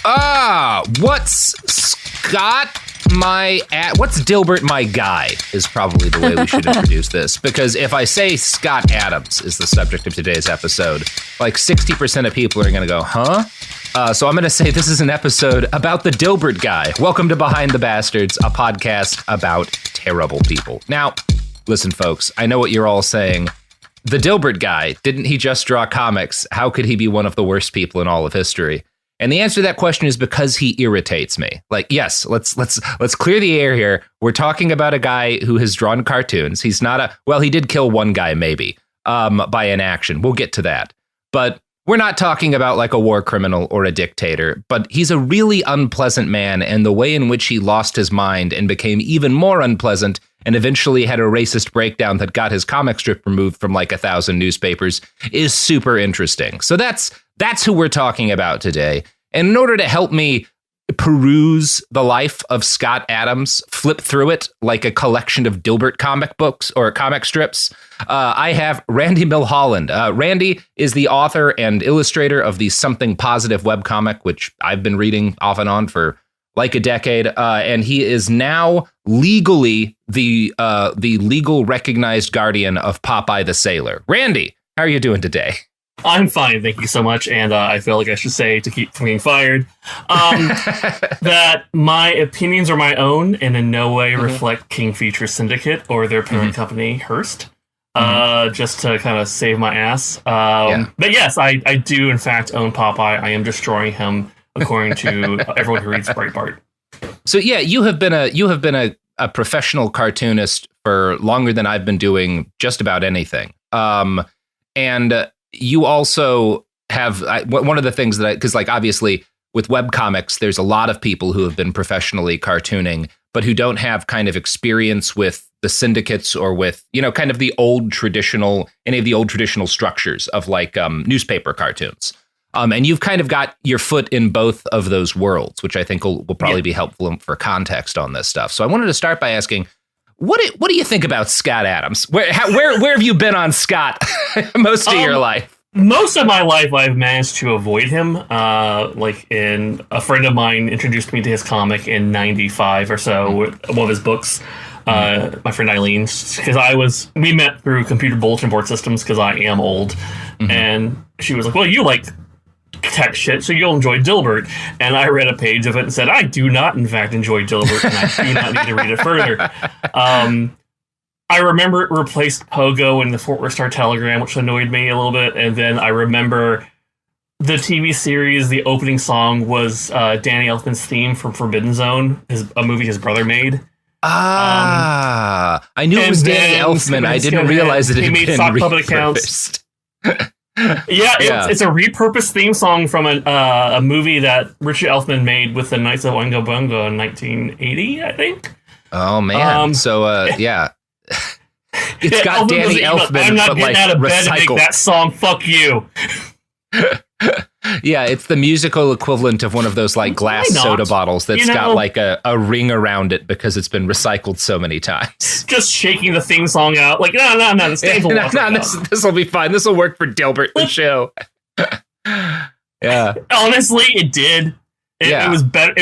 What's Dilbert my guy is probably the way we should introduce this, because if I say Scott Adams is the subject of today's episode, like 60% of people are going to go, huh? So I'm going to say this is an episode about the Dilbert guy. Welcome to Behind the Bastards, a podcast about terrible people. Now, listen, folks, I know what you're all saying. The Dilbert guy, didn't he just draw comics? How could he be one of the worst people in all of history? And the answer to that question is because he irritates me. Like, yes, let's clear the air here. We're talking about a guy who has drawn cartoons. He's not he did kill one guy maybe by inaction. We'll get to that. But we're not talking about like a war criminal or a dictator, but he's a really unpleasant man, and the way in which he lost his mind and became even more unpleasant and eventually had a racist breakdown that got his comic strip removed from like 1,000 newspapers is super interesting. So that's who we're talking about today. And in order to help me peruse the life of Scott Adams, flip through it like a collection of Dilbert comic books or comic strips, I have Randy Milholland. Randy is the author and illustrator of the Something Positive webcomic, which I've been reading off and on for like a decade, and he is now legally the legal recognized guardian of Popeye the Sailor. Randy, how are you doing today? I'm fine, thank you so much, and I feel like I should say, to keep from getting fired, that my opinions are my own and in no way reflect King Feature Syndicate or their parent company, Hearst, just to kind of save my ass. But yes, I do in fact own Popeye. I am destroying him, according to everyone who reads Breitbart. So yeah, you have been a professional cartoonist for longer than I've been doing just about anything. And you also have one of the things that because like obviously with webcomics, there's a lot of people who have been professionally cartooning, but who don't have kind of experience with the syndicates or with, kind of any of the old traditional structures of like newspaper cartoons. And you've kind of got your foot in both of those worlds, which I think will probably be helpful for context on this stuff. So I wanted to start by asking, what do you think about Scott Adams? Where have you been on Scott most of your life? Most of my life, I've managed to avoid him. In a friend of mine introduced me to his comic in '95 or so, one of his books. My friend Eileen, because we met through computer bulletin board systems because I am old, and she was like, "Well, you like tech shit, so you'll enjoy Dilbert." And I read a page of it and said, I do not, in fact, enjoy Dilbert, and I do not need to read it further. I remember it replaced Pogo in the Fort Worth Star-Telegram, which annoyed me a little bit. And then I remember the TV series, the opening song was Danny Elfman's theme from Forbidden Zone, a movie his brother made. I knew it was Danny Elfman. I didn't realize that it had been repurposed. It's a repurposed theme song from a movie that Richard Elfman made with the Knights of Oingo Boingo in 1980, I think. Oh man! It's got Danny Elfman, I'm not getting out of bed to make recycled. that song. Fuck you. Yeah, it's the musical equivalent of one of those like glass soda bottles that's got like a ring around it because it's been recycled so many times. Just shaking the theme song out like, no, this thing's this will be fine. This will work for Dilbert the show. Yeah. Honestly, it did. It was better.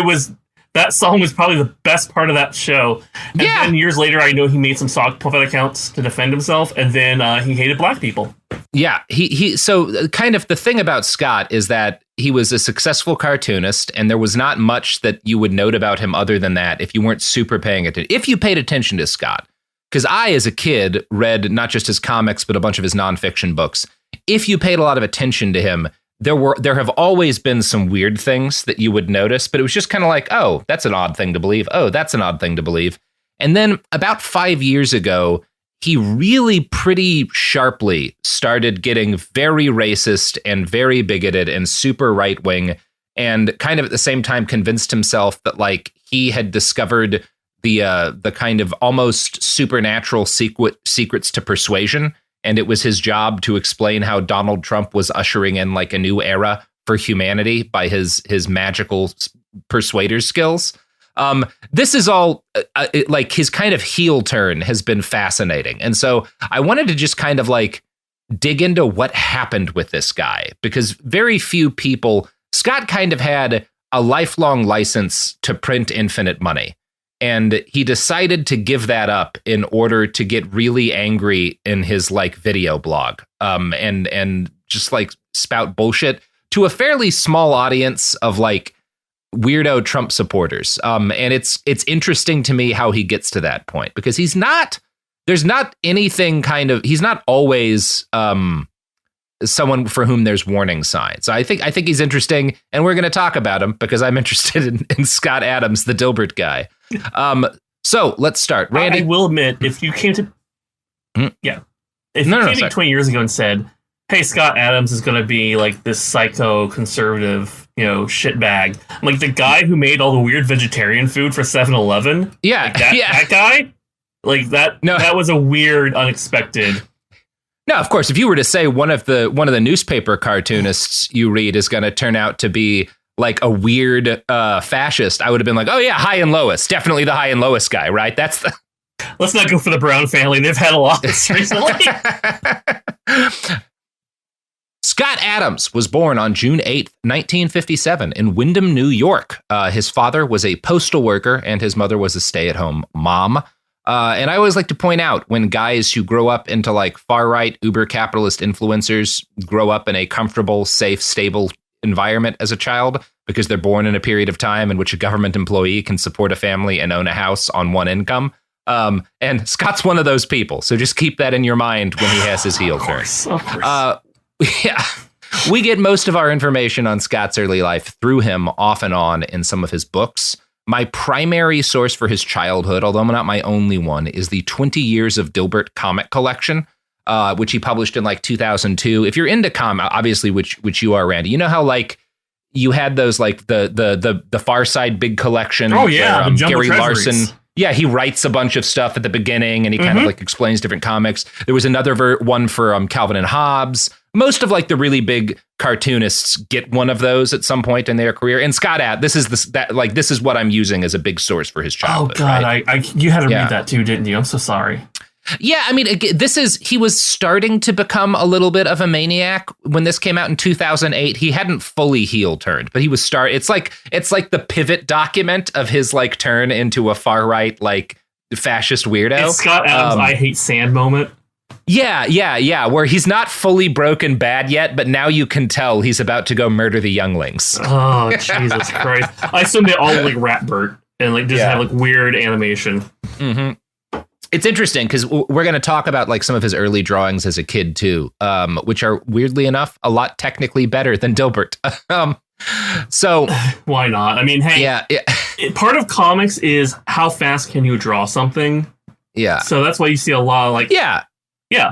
That song was probably the best part of that show. And then years later, I know he made some sock puppet accounts to defend himself, and then he hated black people. Yeah, so kind of the thing about Scott is that he was a successful cartoonist, and there was not much that you would note about him other than that if you weren't super paying attention. If you paid attention to Scott, because I, as a kid, read not just his comics, but a bunch of his nonfiction books. If you paid a lot of attention to him, there have always been some weird things that you would notice, but it was just kind of like, oh, that's an odd thing to believe. Oh, that's an odd thing to believe. And then about 5 years ago, he really pretty sharply started getting very racist and very bigoted and super right wing, and kind of at the same time convinced himself that like he had discovered the kind of almost supernatural secrets to persuasion. And it was his job to explain how Donald Trump was ushering in like a new era for humanity by his magical persuader skills. This is all like his kind of heel turn has been fascinating. And so I wanted to just kind of like dig into what happened with this guy, because very few people, Scott kind of had a lifelong license to print infinite money. And he decided to give that up in order to get really angry in his like video blog, and just like spout bullshit to a fairly small audience of like weirdo Trump supporters. And it's interesting to me how he gets to that point, because he's not always someone for whom there's warning signs. I think he's interesting, and we're going to talk about him because I'm interested in Scott Adams, the Dilbert guy. So let's start. Randy, I will admit, if you came to, if you came to 20 years ago and said, "Hey, Scott Adams is going to be like this psycho conservative, shitbag," like the guy who made all the weird vegetarian food for 7-Eleven. Yeah, like that guy, like that. No, that was a weird, unexpected. No, of course, if you were to say one of the newspaper cartoonists you read is going to turn out to be like a weird fascist, I would have been like, oh yeah, High and Lois, definitely the High and Lois guy, right? That's the. Let's not go for the Brown family. They've had a lot recently. Scott Adams was born on June 8th, 1957 in Windham, New York. His father was a postal worker and his mother was a stay-at-home mom. And I always like to point out when guys who grow up into like far-right uber-capitalist influencers grow up in a comfortable, safe, stable environment as a child because they're born in a period of time in which a government employee can support a family and own a house on one income. And Scott's one of those people. So just keep that in your mind when he has his heel turn. Of course. Yeah, we get most of our information on Scott's early life through him off and on in some of his books. My primary source for his childhood, although not my only one, is the 20 Years of Dilbert comic collection, which he published in like 2002. If you're into comic, obviously, which you are, Randy, you know how like you had those like the Far Side big collection. Oh yeah, where, Gary Larson. Yeah, he writes a bunch of stuff at the beginning and he kind of like explains different comics. There was another one for Calvin and Hobbes. Most of like the really big cartoonists get one of those at some point in their career. And Scott, this is what I'm using as a big source for his childhood. Oh God, right? you had to read that too, didn't you? I'm so sorry. Yeah, I mean, he was starting to become a little bit of a maniac when this came out in 2008. He hadn't fully heel turned, but he was It's like the pivot document of his like turn into a far right like fascist weirdo. It's Scott Adams' I hate sand moment. Yeah. Where he's not fully broken bad yet, but now you can tell he's about to go murder the younglings. Oh Jesus Christ! I assume they all like Ratbert and like just have like weird animation. Mm-hmm. It's interesting because we're going to talk about like some of his early drawings as a kid too, which are weirdly enough a lot technically better than Dilbert. So why not? I mean, hey, part of comics is how fast can you draw something? Yeah. So that's why you see a lot of like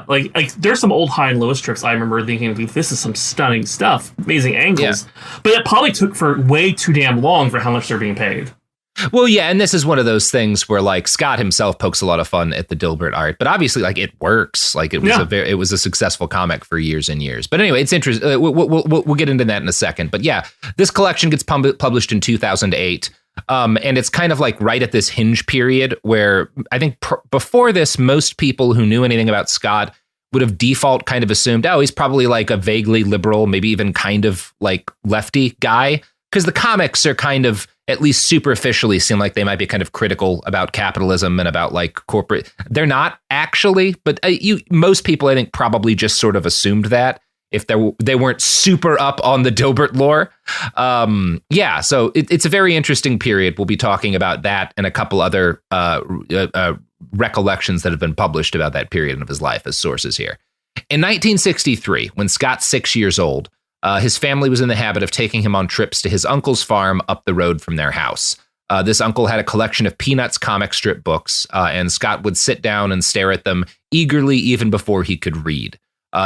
like there's some old High and Lois strips I remember thinking, this is some stunning stuff, amazing angles, but it probably took for way too damn long for how much they're being paid. Well, yeah, and this is one of those things where like Scott himself pokes a lot of fun at the Dilbert art, but obviously like it works. Like it was a successful comic for years and years. But anyway, it's interesting. We'll get into that in a second. But yeah, this collection gets published in 2008. And it's kind of like right at this hinge period where I think before this, most people who knew anything about Scott would have default kind of assumed, oh, he's probably like a vaguely liberal, maybe even kind of like lefty guy, because the comics are kind of at least superficially seem like they might be kind of critical about capitalism and about like corporate. They're not actually, but most people I think probably just sort of assumed that if they weren't super up on the Dilbert lore. So it's a very interesting period. We'll be talking about that and a couple other recollections that have been published about that period of his life as sources here. In 1963, when Scott's 6 years old, his family was in the habit of taking him on trips to his uncle's farm up the road from their house. This uncle had a collection of Peanuts comic strip books, and Scott would sit down and stare at them eagerly even before he could read.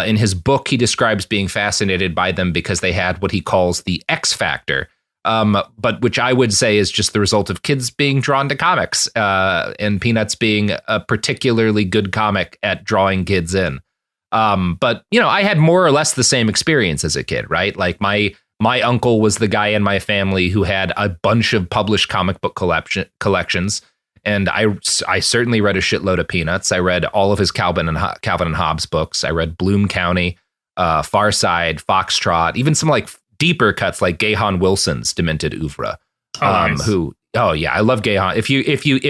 In his book, he describes being fascinated by them because they had what he calls the X factor, but which I would say is just the result of kids being drawn to comics, and Peanuts being a particularly good comic at drawing kids in. But I had more or less the same experience as a kid, right? Like my uncle was the guy in my family who had a bunch of published comic book collections. And I certainly read a shitload of Peanuts. I read all of his Calvin and Hobbes books. I read Bloom County, Far Side, Foxtrot, even some like deeper cuts like Gahan Wilson's demented oeuvre. Nice. Oh yeah, I love Gahan. If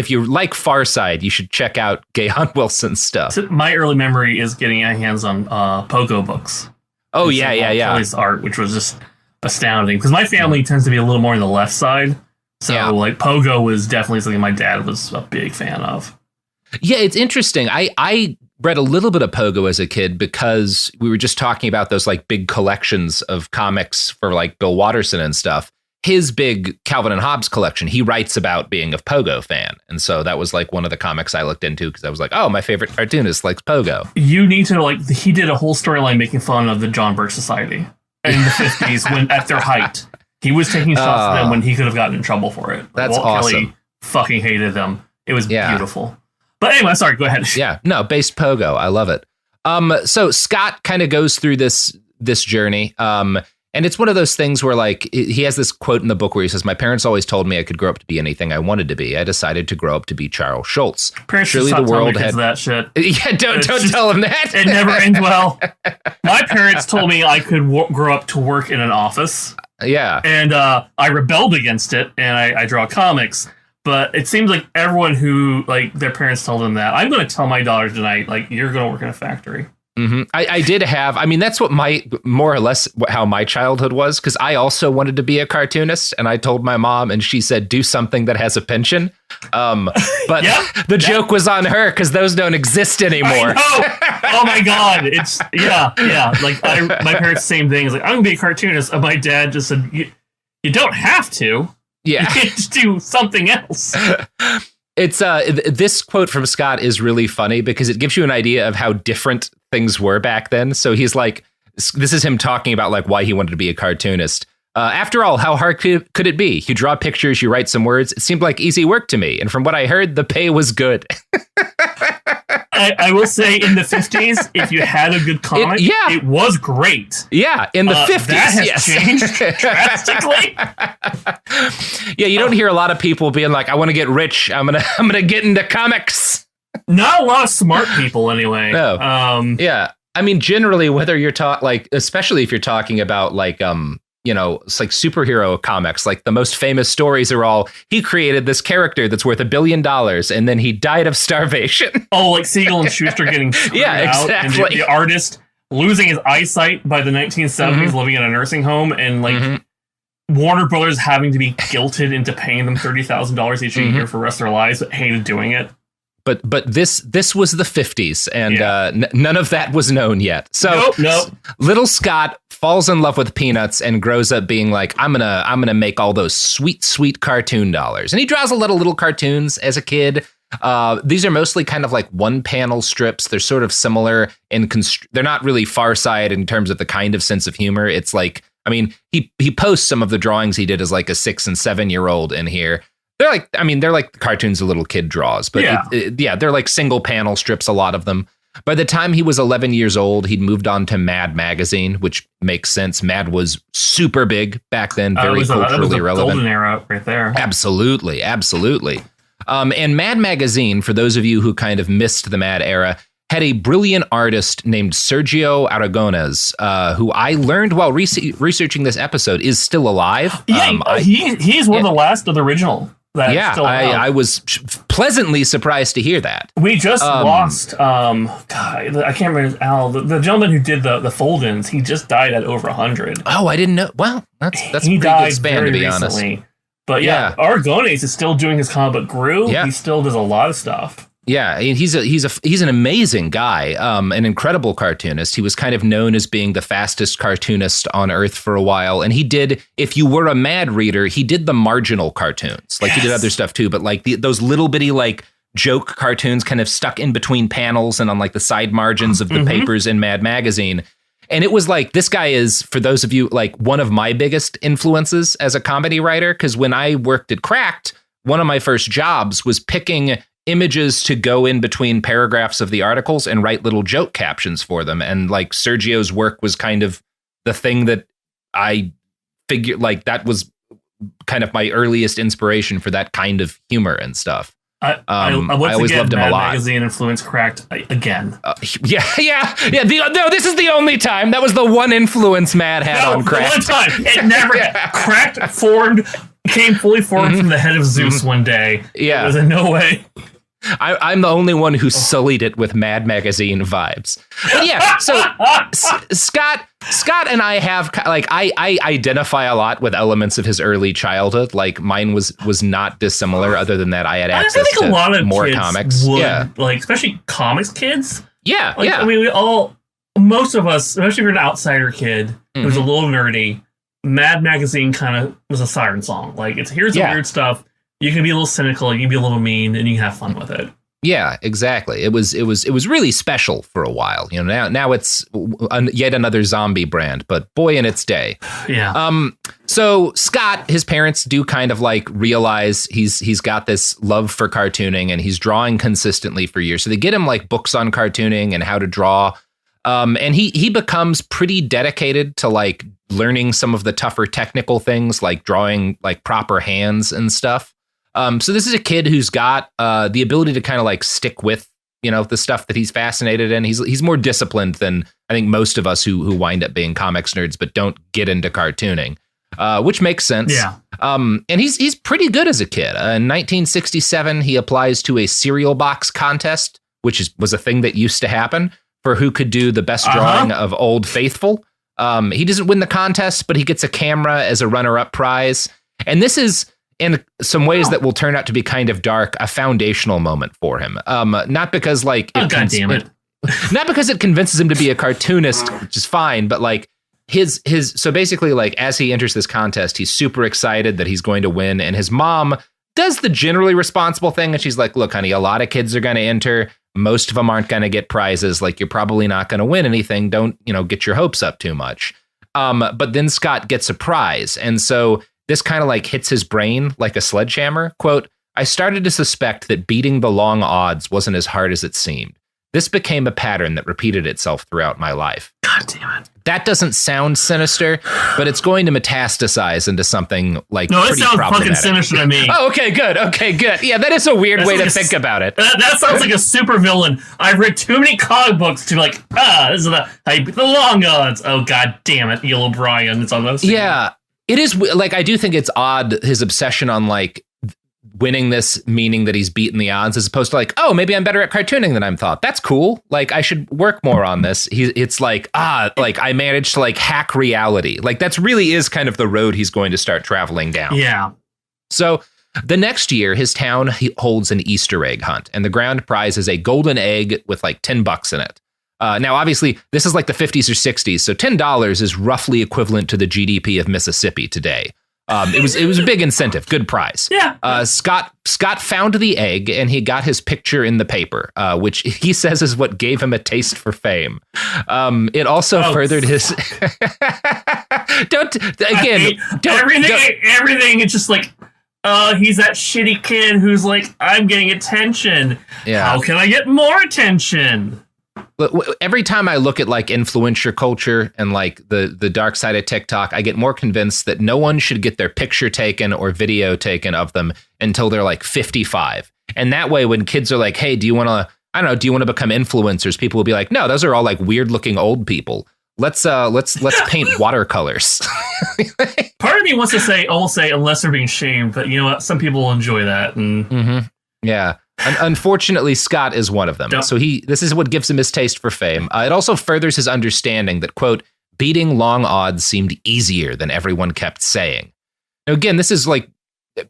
you like Far Side, you should check out Gahan Wilson's stuff. So my early memory is getting my hands on Pogo books. Oh yeah. Kelly's art, which was just astounding because my family tends to be a little more on the left side. So like Pogo was definitely something my dad was a big fan of. Yeah, it's interesting. I read a little bit of Pogo as a kid because we were just talking about those like big collections of comics for like Bill Watterson and stuff. His big Calvin and Hobbes collection, he writes about being a Pogo fan. And so that was like one of the comics I looked into because I was like, oh, my favorite cartoonist likes Pogo. You need to he did a whole storyline making fun of the John Birch Society in the 50s when at their height. He was taking shots at them when he could have gotten in trouble for it. That's Walt awesome. Kelly fucking hated them. It was beautiful. But anyway, sorry, go ahead. Yeah, no, based Pogo. I love it. So Scott kind of goes through this journey. And it's one of those things where like he has this quote in the book where he says, my parents always told me I could grow up to be anything I wanted to be. I decided to grow up to be Charles Schultz. Parents surely the world had that shit. Yeah, don't tell him that. It never ends well. My parents told me I could grow up to work in an office. Yeah. And I rebelled against it and I draw comics. But it seems like everyone who like their parents told them that, I'm going to tell my daughter tonight, like, you're going to work in a factory. Mm-hmm. I did have, I mean, that's what more or less how my childhood was, because I also wanted to be a cartoonist, and I told my mom, and she said, do something that has a pension. But the joke was on her, because those don't exist anymore. Oh my God. It's, yeah. Like, my parents, same thing. It's like, I'm going to be a cartoonist. And my dad just said, you don't have to. Yeah. You can just do something else. It's this quote from Scott is really funny because it gives you an idea of how different things were back then. So he's like, this is him talking about like why he wanted to be a cartoonist. After all, how hard could it be? You draw pictures, you write some words. It seemed like easy work to me. And from what I heard, the pay was good. I will say in the 50s, if you had a good comic, it was great. Yeah, in the 50s. That has changed drastically. Yeah, you don't hear a lot of people being like, I want to get rich. I'm gonna get into comics. Not a lot of smart people anyway. No. Yeah. I mean, generally, whether you're especially if you're talking about like, it's like superhero comics, like the most famous stories are all, he created this character that's worth $1 billion and then he died of starvation. Oh, like Siegel and Schuster getting screwed out. Exactly. And the artist losing his eyesight by the 1970s, living in a nursing home, and like Warner Brothers having to be guilted into paying them $30,000 each year for the rest of their lives, but hated doing it. But this was the 50s, and none of that was known yet. So nope. Little Scott falls in love with peanuts and grows up being like, I'm gonna make all those sweet cartoon dollars. And he draws a lot of little cartoons as a kid. These are mostly kind of like one panel strips. They're sort of similar in they're not really Far Side in terms of the kind of sense of humor. It's like, I mean, he posts some of the drawings he did as like a 6 and 7-year-old in here. They're like the cartoons a little kid draws, but they're like single panel strips, a lot of them. By the time he was 11 years old, he'd moved on to Mad magazine, which makes sense. Mad was super big back then, very culturally relevant. Golden era right there. Absolutely. And Mad magazine, for those of you who kind of missed the Mad era, had a brilliant artist named Sergio Aragonés, who I learned while researching this episode is still alive. Yeah, he's one of the last of the original. I was pleasantly surprised to hear that. We just lost, I can't remember, Al, the gentleman who did the fold-ins, he just died at over 100. Oh, I didn't know. Well, that's a pretty good span, to be honest. But Aragonés is still doing his comic book Gru. Yeah. He still does a lot of stuff. Yeah, he's an amazing guy, an incredible cartoonist. He was kind of known as being the fastest cartoonist on Earth for a while. And he did, if you were a Mad reader, he did the marginal cartoons. Like he did other stuff too, but like those little bitty like joke cartoons kind of stuck in between panels and on like the side margins of the papers in Mad magazine. And it was like, this guy is, for those of you, like one of my biggest influences as a comedy writer. Because when I worked at Cracked, one of my first jobs was picking images to go in between paragraphs of the articles and write little joke captions for them. And like Sergio's work was kind of the thing that I figured, like that was kind of my earliest inspiration for that kind of humor and stuff. I always loved him a lot. Magazine influence cracked again. Yeah. No, this is the only time. That was the one influence Mad had on crack. One time. It never cracked, came fully formed from the head of Zeus one day. Yeah. There's no way. I'm the only one who sullied it with Mad Magazine vibes. But yeah, so Scott and I have I identify a lot with elements of his early childhood. Like mine was not dissimilar. Other than that, I had access to a lot of more kids comics. Would, especially comics kids. Yeah, I mean, most of us, especially if you're an outsider kid who's a little nerdy, Mad Magazine kind of was a siren song. Like here's the weird stuff. You can be a little cynical, you can be a little mean, and you can have fun with it. Yeah, exactly. It was really special for a while. Now it's yet another zombie brand, but boy, in its day. Yeah. So Scott, his parents do kind of realize he's got this love for cartooning, and he's drawing consistently for years. So they get him books on cartooning and how to draw. And he becomes pretty dedicated to learning some of the tougher technical things, like drawing proper hands and stuff. So this is a kid who's got the ability to kind of stick with, the stuff that he's fascinated in. He's more disciplined than I think most of us who wind up being comics nerds, but don't get into cartooning, which makes sense. Yeah. And he's pretty good as a kid. In 1967, he applies to a cereal box contest, which was a thing that used to happen for who could do the best drawing of Old Faithful. He doesn't win the contest, but he gets a camera as a runner-up prize. And this is, in some ways that will turn out to be kind of dark, a foundational moment for him. Not because not because it convinces him to be a cartoonist, which is fine, but so basically as he enters this contest, he's super excited that he's going to win, and his mom does the generally responsible thing, and she's like, "Look, honey, a lot of kids are going to enter. Most of them aren't going to get prizes. You're probably not going to win anything. Don't get your hopes up too much." But then Scott gets a prize, and so this kind of hits his brain like a sledgehammer. Quote, "I started to suspect that beating the long odds wasn't as hard as it seemed. This became a pattern that repeated itself throughout my life." God damn it. That doesn't sound sinister, but it's going to metastasize into something No, pretty it sounds fucking sinister to me. Oh, okay, good. Yeah, that is a weird way to think about it. That sounds like a super villain. I've read too many comic books to this is the long odds. Oh, god damn it, Neil O'Brien. It's on those. Yeah. It is I do think it's odd, his obsession on winning this, meaning that he's beaten the odds, as opposed to oh, maybe I'm better at cartooning than I thought. That's cool. I should work more on this. It's I managed to hack reality. That's really is kind of the road he's going to start traveling down. Yeah. So the next year, his town holds an Easter egg hunt, and the grand prize is a golden egg with $10 in it. Now, obviously, this is the 50s or 60s, so $10 is roughly equivalent to the GDP of Mississippi today. It was a big incentive, good prize. Yeah. Scott found the egg, and he got his picture in the paper, which he says is what gave him a taste for fame. It also furthered his. Everything. It's just he's that shitty kid who's I'm getting attention. Yeah. How can I get more attention? Every time I look at influencer culture and the dark side of TikTok, I get more convinced that no one should get their picture taken or video taken of them until they're 55. And that way, when kids are hey, do you want to become influencers? People will be like, no, those are all weird looking old people. Let's paint watercolors. Part of me wants to say, unless they're being shamed, but you know what? Some people will enjoy that. And yeah. Unfortunately, Scott is one of them. So this is what gives him his taste for fame. It also furthers his understanding that, quote, beating long odds seemed easier than everyone kept saying. Now, again, this is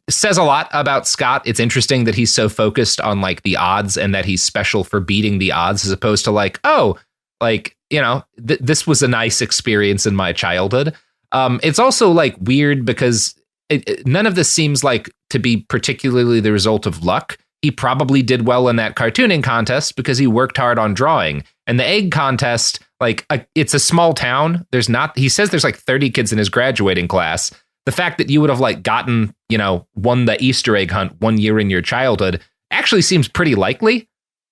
says a lot about Scott. It's interesting that he's so focused on the odds and that he's special for beating the odds, as opposed to this was a nice experience in my childhood. It's also weird because none of this seems to be particularly the result of luck. He probably did well in that cartooning contest because he worked hard on drawing. And the egg contest, it's a small town. He says there's 30 kids in his graduating class. The fact that you would have gotten, won the Easter egg hunt 1 year in your childhood actually seems pretty likely.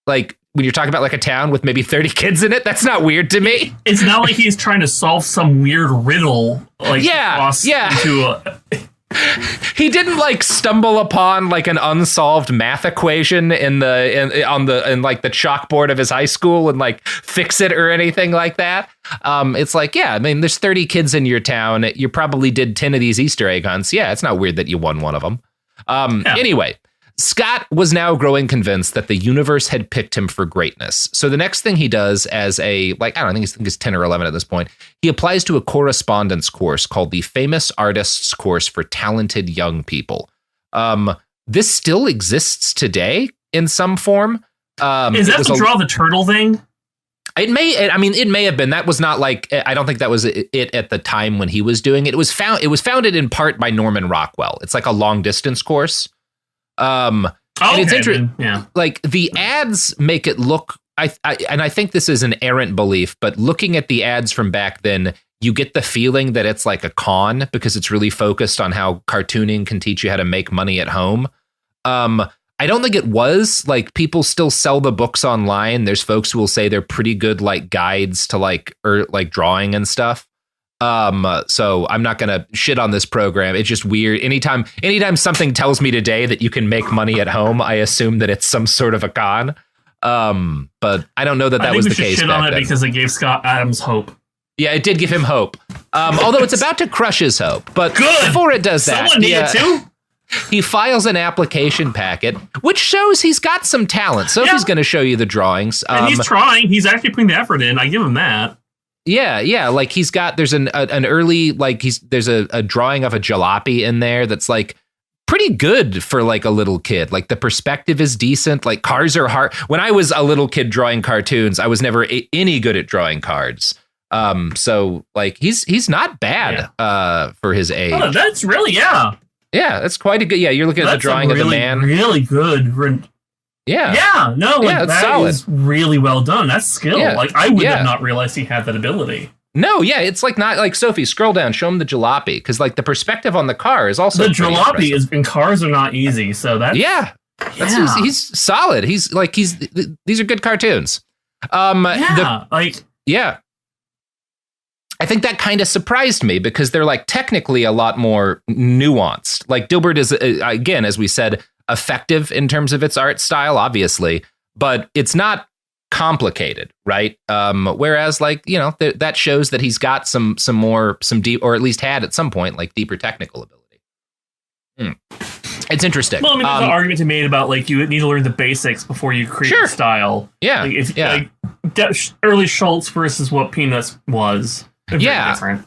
When you're talking about a town with maybe 30 kids in it, that's not weird to me. It's not like he's trying to solve some weird riddle. He didn't like stumble upon like an unsolved math equation in like the chalkboard of his high school and like fix it or anything like that. It's like, yeah, I mean, there's 30 kids in your town. You probably did 10 of these Easter egg hunts. Yeah, it's not weird that you won one of them. Anyway, Scott was now growing convinced that the universe had picked him for greatness. So the next thing he does as I think he's 10 or 11 at this point, he applies to a correspondence course called the Famous Artists Course for Talented Young People. This still exists today in some form. Is that the draw the turtle thing? It may have been. That was not like, I don't think that was it at the time when he was doing it. It was founded in part by Norman Rockwell. It's like a long distance course. And it's interesting. Yeah. Like the ads make it look, I think this is an errant belief, but looking at the ads from back then, you get the feeling that it's like a con because it's really focused on how cartooning can teach you how to make money at home. I don't think it was. Like, people still sell the books online. There's folks who will say they're pretty good like guides to like drawing and stuff. So I'm not gonna shit on this program. It's just weird. Anytime something tells me today that you can make money at home, I assume that it's some sort of a con. But I don't know that was the case. Shit on it because it gave Scott Adams hope. Yeah, it did give him hope. Although it's about to crush his hope. But good. Before it does that, someone needed to. He files an application packet, which shows he's got some talent. Sophie's going to show you the drawings. And he's trying. He's actually putting the effort in. I give him that. Yeah. Like there's an early, like there's a drawing of a jalopy in there that's like pretty good for like a little kid. Like the perspective is decent. Like cars are hard. When I was a little kid drawing cartoons, I was never any good at drawing cards. So like he's not bad for his age. Oh, that's really, Yeah, that's quite a good. Yeah, you're looking at the drawing of the man. Really good. Yeah, no, like, that solid. Is really well done. That's skill. Yeah. Like I would have not realized he had that ability. No, yeah, it's like not like Sophie. Scroll down, show him the jalopy because like the perspective on the car is also the jalopy is, and cars are not easy. So that's he's solid. These are good cartoons. I think that kind of surprised me because they're like technically a lot more nuanced. Like Dilbert is, again, as we said, effective in terms of its art style, obviously, but it's not complicated, right? Whereas like, you know, that shows that he's got some deep, or at least had at some point, like deeper technical ability. It's interesting. Well, I mean, there's an argument to be made about like you need to learn the basics before you create a style. Yeah. Like, early Schultz versus what Peanuts was. Different.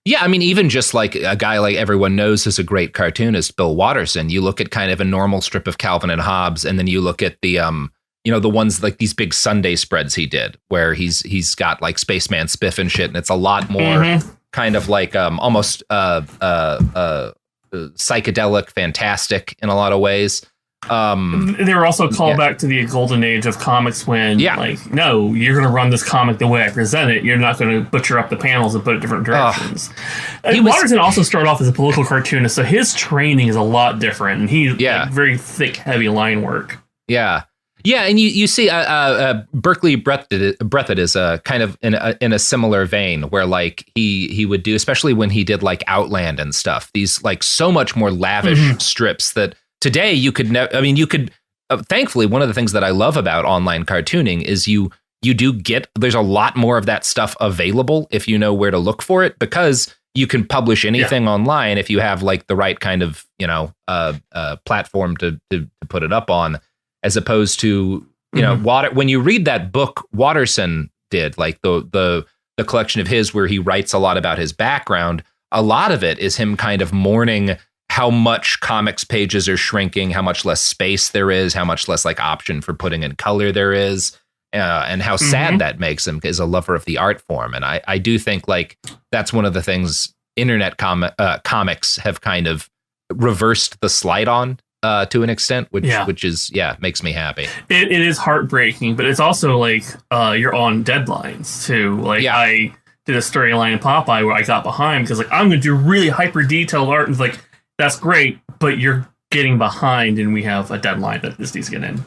Yeah, I mean, even just like a guy like everyone knows is a great cartoonist, Bill Watterson, you look at kind of a normal strip of Calvin and Hobbes, and then you look at the the ones like these big Sunday spreads he did, where he's got like Spaceman Spiff and shit, and it's a lot more kind of like almost psychedelic, fantastic in a lot of ways. They were also called back to the golden age of comics when, like, no, you're going to run this comic the way I present it. You're not going to butcher up the panels and put it different directions. Watterson also started off as a political cartoonist, so his training is a lot different, and he's like, very thick, heavy line work. Yeah, and you see Berkeley Breathitt is kind of in a similar vein where like he would do, especially when he did like Outland and stuff, these like so much more lavish strips that today you could thankfully, one of the things that I love about online cartooning is you do get, there's a lot more of that stuff available if you know where to look for it, because you can publish anything online if you have like the right kind of, platform to put it up on, as opposed to, when you read that book Watterson did, like the collection of his where he writes a lot about his background, a lot of it is him kind of mourning how much comics pages are shrinking, how much less space there is, how much less like option for putting in color there is, and how sad that makes him as a lover of the art form. And I do think like that's one of the things internet comics have kind of reversed the slight on to an extent, which is makes me happy. It is heartbreaking, but it's also like you're on deadlines too. Like I did a storyline in Popeye where I got behind because like I'm going to do really hyper detailed art, and like that's great, but you're getting behind, and we have a deadline that this needs to get in.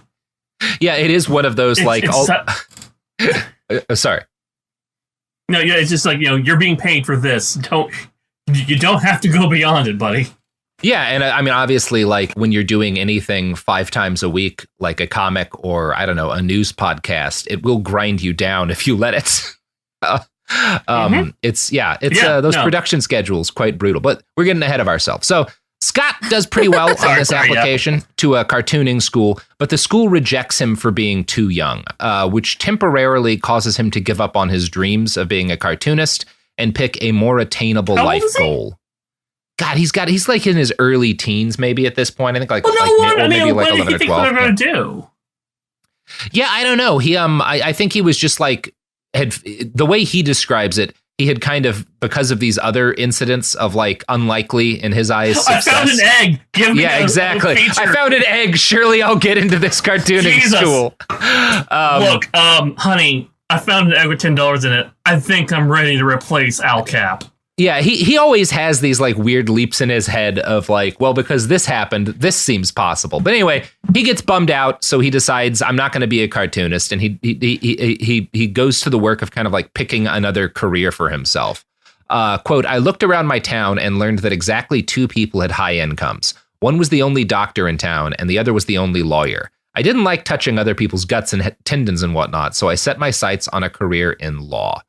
Yeah, it is one of those sorry. No, it's just like, you're being paid for this. You don't have to go beyond it, buddy. Yeah, and I mean, obviously, like when you're doing anything 5 times a week, like a comic or, I don't know, a news podcast, it will grind you down if you let it. Those production schedules quite brutal, but we're getting ahead of ourselves. So Scott does pretty well on this application to a cartooning school, but the school rejects him for being too young, which temporarily causes him to give up on his dreams of being a cartoonist and pick a more attainable life goal. God, he's like in his early teens, maybe at this point. I think maybe like 11 or 12. What did he do? Yeah, I don't know. He I think he was just like the way he describes it. He had kind of, because of these other incidents of like unlikely in his eyes success. I found an egg. Give me exactly. I found an egg. Surely I'll get into this cartooning school. Look, honey, I found an egg with $10 in it. I think I'm ready to replace Al Cap. Yeah, he always has these like weird leaps in his head of like, well, because this happened, this seems possible. But anyway, he gets bummed out, so he decides I'm not going to be a cartoonist, and he goes to the work of kind of like picking another career for himself. Quote, I looked around my town and learned that exactly 2 people had high incomes. One was the only doctor in town, and the other was the only lawyer. I didn't like touching other people's guts and tendons and whatnot, so I set my sights on a career in law.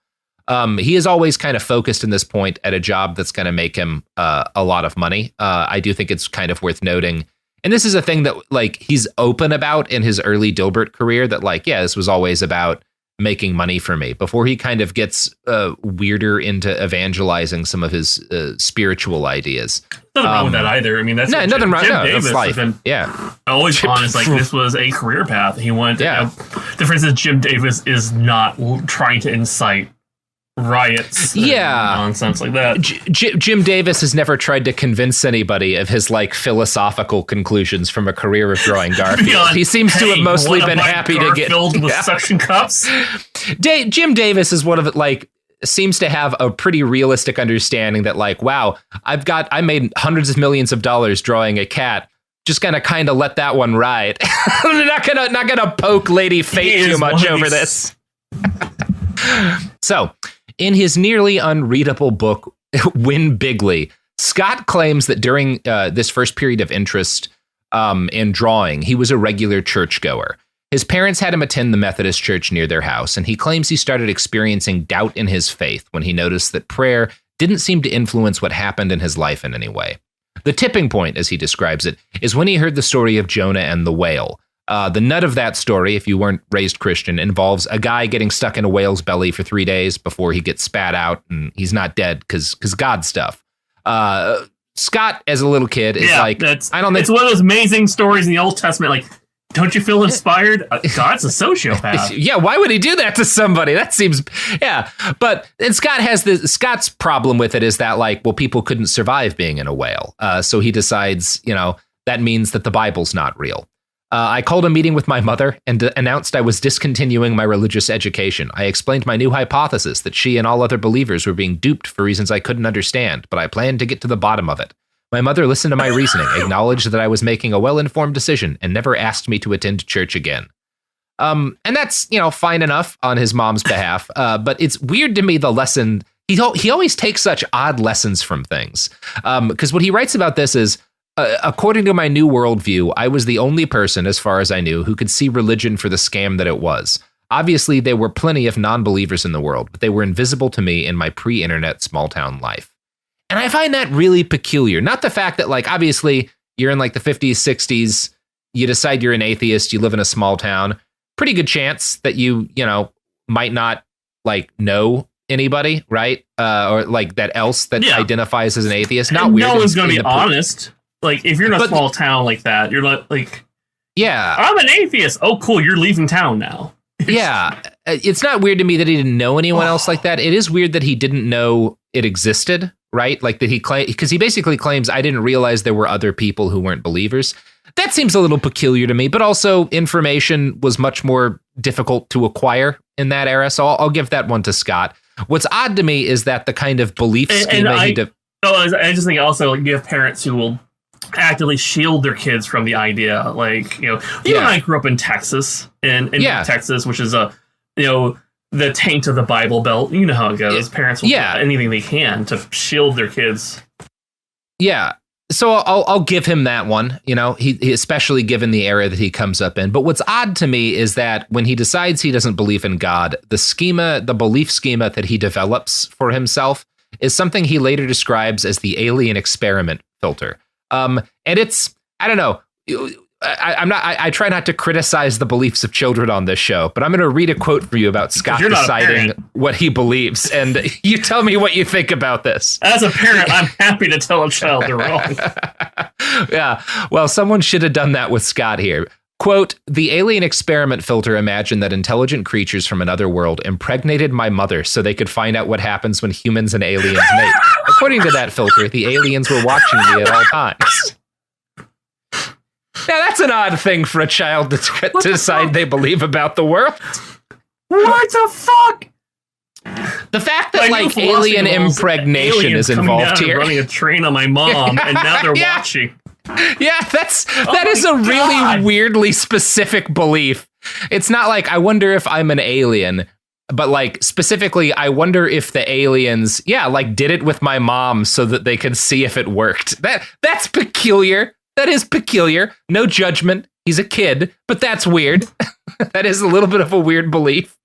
He is always kind of focused in this point at a job that's going to make him a lot of money. I do think it's kind of worth noting. And this is a thing that like he's open about in his early Dilbert career, that like, yeah, this was always about making money for me, before he kind of gets weirder into evangelizing some of his spiritual ideas. Nothing wrong with that either. I mean, that's nothing wrong. Jim No, Davis that's life. Always honest, like this was a career path. He went. Yeah. The difference is Jim Davis is not trying to incite riots, nonsense like that. Jim Davis has never tried to convince anybody of his like philosophical conclusions from a career of drawing Garfield. He seems to have mostly been happy to get filled with suction cups. Jim Davis is one of it, like, seems to have a pretty realistic understanding that like, wow, I made hundreds of millions of dollars drawing a cat. Just gonna kind of let that one ride. not gonna poke Lady Fate too much over this. So, in his nearly unreadable book, Win Bigly, Scott claims that during this first period of interest in drawing, he was a regular churchgoer. His parents had him attend the Methodist church near their house, and he claims he started experiencing doubt in his faith when he noticed that prayer didn't seem to influence what happened in his life in any way. The tipping point, as he describes it, is when he heard the story of Jonah and the whale. The nut of that story, if you weren't raised Christian, involves a guy getting stuck in a whale's belly for 3 days before he gets spat out, and he's not dead because God stuff. Scott, as a little kid, is it's one of those amazing stories in the Old Testament. Like, don't you feel inspired? God's a sociopath. Yeah, why would he do that to somebody? That seems, yeah. But and Scott's problem with it is that like, well, people couldn't survive being in a whale, so he decides, that means that the Bible's not real. I called a meeting with my mother and announced I was discontinuing my religious education. I explained my new hypothesis that she and all other believers were being duped for reasons I couldn't understand, but I planned to get to the bottom of it. My mother listened to my reasoning, acknowledged that I was making a well-informed decision, and never asked me to attend church again. And that's, fine enough on his mom's behalf, but it's weird to me, the lesson. He always takes such odd lessons from things, because what he writes about this is, according to my new worldview, I was the only person, as far as I knew, who could see religion for the scam that it was. Obviously, there were plenty of non-believers in the world, but they were invisible to me in my pre-internet small-town life. And I find that really peculiar. Not the fact that, like, obviously, you're in, like, the 50s, 60s, you decide you're an atheist, you live in a small town. Pretty good chance that you might not, like, know anybody, right? Or, like, that identifies as an atheist. Not weird. No one's going to be honest. Like, if you're in a small town like that, you're not like, yeah, I'm an atheist. Oh, cool. You're leaving town now. Yeah. It's not weird to me that he didn't know anyone else like that. It is weird that he didn't know it existed, right? Like that because he basically claims I didn't realize there were other people who weren't believers. That seems a little peculiar to me, but also information was much more difficult to acquire in that era. So I'll give that one to Scott. What's odd to me is that the kind of belief schema I just think also you have parents who will actively shield their kids from the idea. Like, and I grew up in Texas, in Texas, which is the taint of the Bible Belt. You know how it goes. Parents will do anything they can to shield their kids. Yeah. So I'll give him that one, he especially given the era that he comes up in. But what's odd to me is that when he decides he doesn't believe in God, the belief schema that he develops for himself is something he later describes as the alien experiment filter. And it's, I don't know, I try not to criticize the beliefs of children on this show, but I'm going to read a quote for you about Scott deciding what he believes, and you tell me what you think about this. As a parent, I'm happy to tell a child they're wrong. Yeah, well, someone should have done that with Scott here. Quote, the alien experiment filter imagined that intelligent creatures from another world impregnated my mother so they could find out what happens when humans and aliens mate. According to that filter, the aliens were watching me at all times. Now, that's an odd thing for a child to decide they believe about the world. What the fuck? The fact that, alien impregnation is involved here. Running a train on my mom, and now they're watching. Yeah, that is a really weirdly specific belief. It's not like, I wonder if I'm an alien, but specifically, I wonder if the aliens, did it with my mom so that they could see if it worked. That's peculiar. That is peculiar. No judgment. He's a kid, but that's weird. That is a little bit of a weird belief.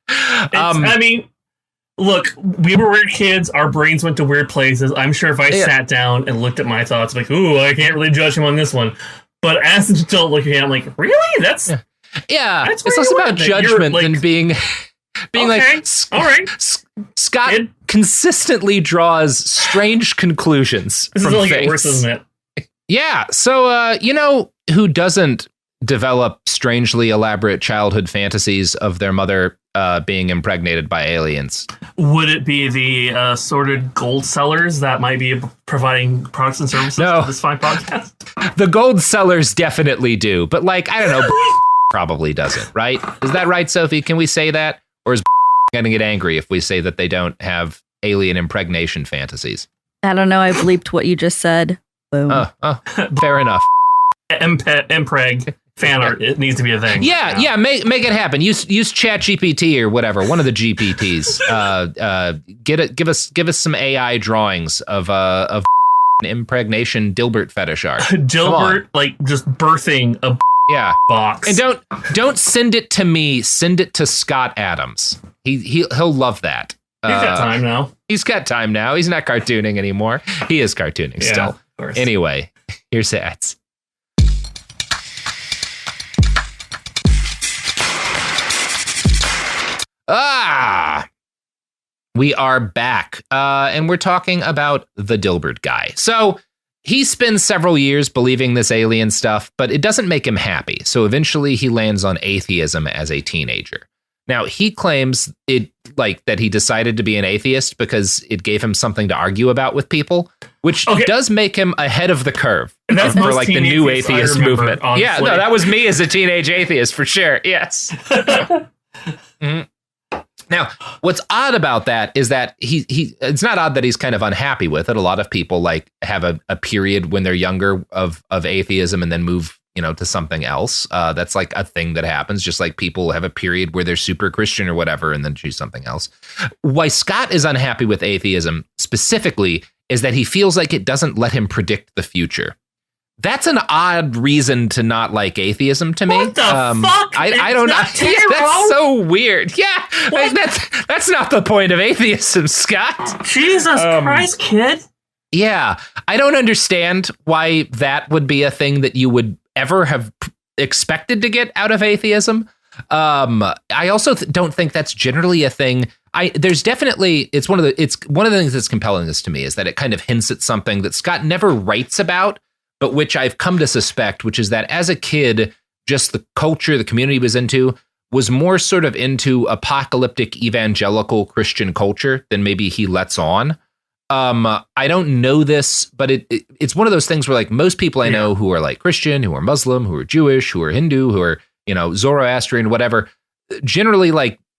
Look, we were weird kids. Our brains went to weird places. I'm sure if I sat down and looked at my thoughts, ooh, I can't really judge him on this one. But as an adult looking at it, I'm like, really? That's it's less about judgment than being okay, all right. Scott consistently draws strange conclusions this from is only things. Getting worse, isn't it? Yeah. So, who doesn't develop strangely elaborate childhood fantasies of their mother being impregnated by aliens? Would it be the sordid gold sellers that might be providing products and services to this fine podcast? The gold sellers definitely do. But I don't know, probably doesn't, right? Is that right, Sophie? Can we say that? Or is going to get angry if we say that they don't have alien impregnation fantasies? I don't know. I bleeped what you just said. Boom. Fair enough. Impreg fan art. It needs to be a thing. Yeah. Make it happen. Use ChatGPT or whatever. One of the GPTs. Give us some AI drawings of impregnation Dilbert fetish art. Dilbert just birthing a box. And don't send it to me. Send it to Scott Adams. He'll love that. He's got time now. He's got time now. He's not cartooning anymore. He is cartooning still. Anyway, here's ads. We are back, and we're talking about the Dilbert guy. So he spends several years believing this alien stuff, but it doesn't make him happy. So eventually he lands on atheism as a teenager. Now, he claims that he decided to be an atheist because it gave him something to argue about with people, which does make him ahead of the curve for the new atheist movement. Yeah, no, that was me as a teenage atheist for sure. Yes. Mm-hmm. Now, what's odd about that is that it's not odd that he's kind of unhappy with it. A lot of people have a period when they're younger of atheism and then move to something else. That's a thing that happens, just like people have a period where they're super Christian or whatever and then choose something else. Why Scott is unhappy with atheism specifically is that he feels like it doesn't let him predict the future. That's an odd reason to not like atheism to me. What the fuck? I don't know. That's so weird. Yeah, that's not the point of atheism, Scott. Jesus Christ, kid. Yeah, I don't understand why that would be a thing that you would ever have expected to get out of atheism. I also don't think that's generally a thing. It's one of the things that's compelling this to me is that it kind of hints at something that Scott never writes about, but which I've come to suspect, which is that as a kid, just the culture the community was into was more sort of into apocalyptic evangelical Christian culture than maybe he lets on. I don't know this, but it's one of those things where most people I know who are Christian, who are Muslim, who are Jewish, who are Hindu, who are, Zoroastrian, whatever, generally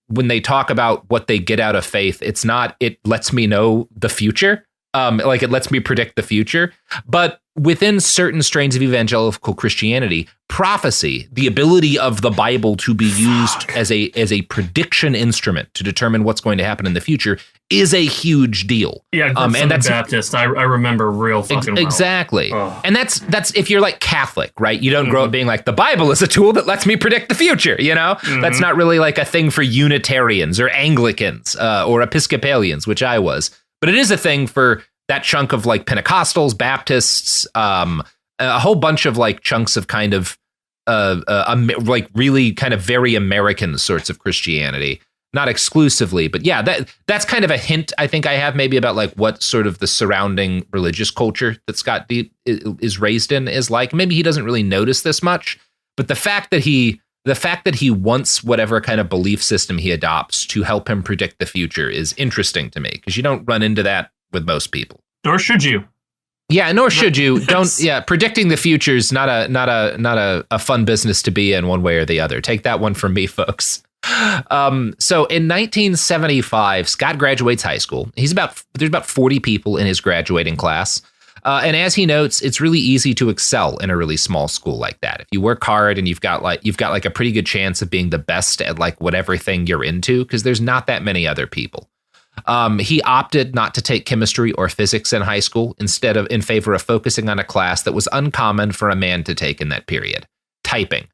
when they talk about what they get out of faith, it's not, it lets me know the future. Like it lets me predict the future. But within certain strains of evangelical Christianity, prophecy, the ability of the Bible to be used as a prediction instrument to determine what's going to happen in the future, is a huge deal. Yeah, and that's Baptist. I remember real fucking well. Exactly. And that's if you're like Catholic, right? You don't grow up being like, the Bible is a tool that lets me predict the future, you know? That's not really like a thing for Unitarians or Anglicans or Episcopalians, which I was. But it is a thing for that chunk of like Pentecostals, Baptists, a whole bunch of like chunks of kind of like really kind of very American sorts of Christianity. Not exclusively, but yeah, that's kind of a hint I think I have maybe about like what sort of the surrounding religious culture that Scott D is raised in is like. Maybe he doesn't really notice this much, but the fact that he wants whatever kind of belief system he adopts to help him predict the future is interesting to me, because you don't run into that with most people. Nor should you. Yeah, nor should you. Don't. Yeah, predicting the future is not a fun business to be in one way or the other. Take that one from me, folks. So in 1975, Scott graduates high school. There's about 40 people in his graduating class. And as he notes, it's really easy to excel in a really small school like that. If you work hard and you've got like a pretty good chance of being the best at like whatever thing you're into, because there's not that many other people. He opted not to take chemistry or physics in high school, in favor of focusing on a class that was uncommon for a man to take in that period: typing.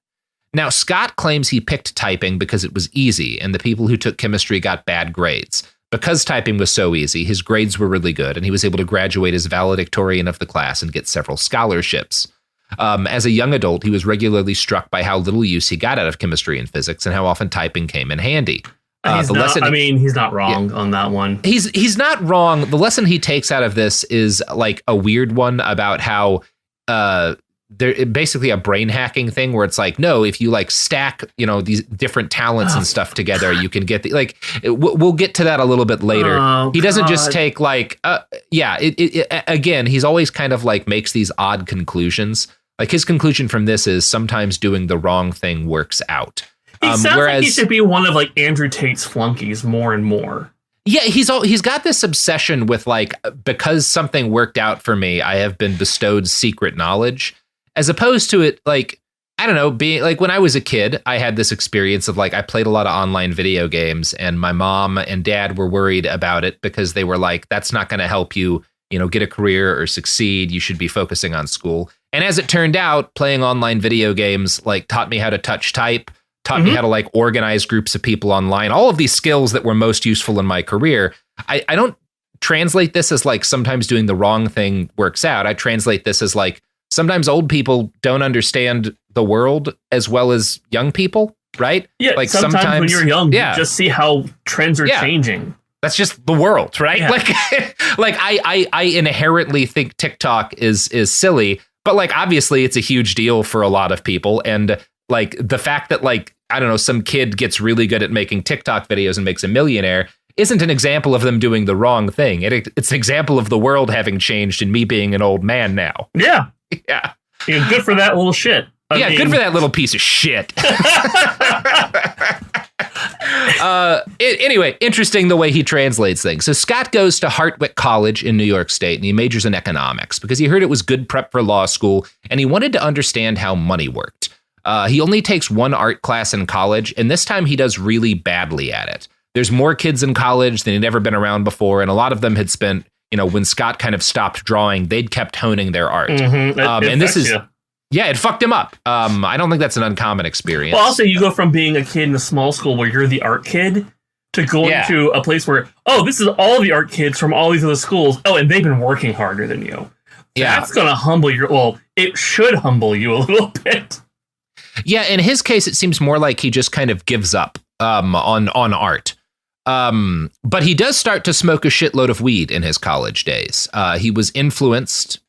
Now, Scott claims he picked typing because it was easy, and the people who took chemistry got bad grades. Because typing was so easy, his grades were really good, and he was able to graduate as valedictorian of the class and get several scholarships. As a young adult, he was regularly struck by how little use he got out of chemistry and physics, and how often typing came in handy. He's not wrong on that one. He's not wrong. The lesson he takes out of this is like a weird one about how they're basically a brain hacking thing where it's like, no, if you like stack, these different talents and stuff together, you can get we'll get to that a little bit later. He doesn't just take like, again, he's always kind of like makes these odd conclusions. Like his conclusion from this is sometimes doing the wrong thing works out. He sounds like he should be one of like Andrew Tate's flunkies more and more. Yeah, he's got this obsession with like, because something worked out for me, I have been bestowed secret knowledge, as opposed to it like, I don't know, being like when I was a kid, I had this experience of like, I played a lot of online video games and my mom and dad were worried about it because they were like, that's not going to help you, get a career or succeed. You should be focusing on school. And as it turned out, playing online video games like taught me how to touch type, taught me how to like organize groups of people online, all of these skills that were most useful in my career. I don't translate this as like sometimes doing the wrong thing works out. I translate this as like sometimes old people don't understand the world as well as young people, right? Yeah, like sometimes when you're young, you just see how trends are changing. That's just the world, right? Yeah. Like I inherently think TikTok is silly, but like obviously it's a huge deal for a lot of people. And like the fact that like, I don't know, some kid gets really good at making TikTok videos and makes a millionaire isn't an example of them doing the wrong thing. It's an example of the world having changed and me being an old man now. Yeah. Yeah. Yeah, good for that little shit. Good for that little piece of shit. Anyway, interesting the way he translates things. So Scott goes to Hartwick College in New York State, and he majors in economics because he heard it was good prep for law school, and he wanted to understand how money worked. He only takes one art class in college, and this time he does really badly at it. There's more kids in college than he'd ever been around before, and a lot of them had spent, when Scott kind of stopped drawing, they'd kept honing their art. And this is... Yeah, it fucked him up. I don't think that's an uncommon experience. Well, also, you go from being a kid in a small school where you're the art kid to going to a place where, this is all the art kids from all these other schools. Oh, and they've been working harder than you. Yeah. That's going to humble it should humble you a little bit. Yeah, in his case, it seems more like he just kind of gives up on art. But he does start to smoke a shitload of weed in his college days. He was influenced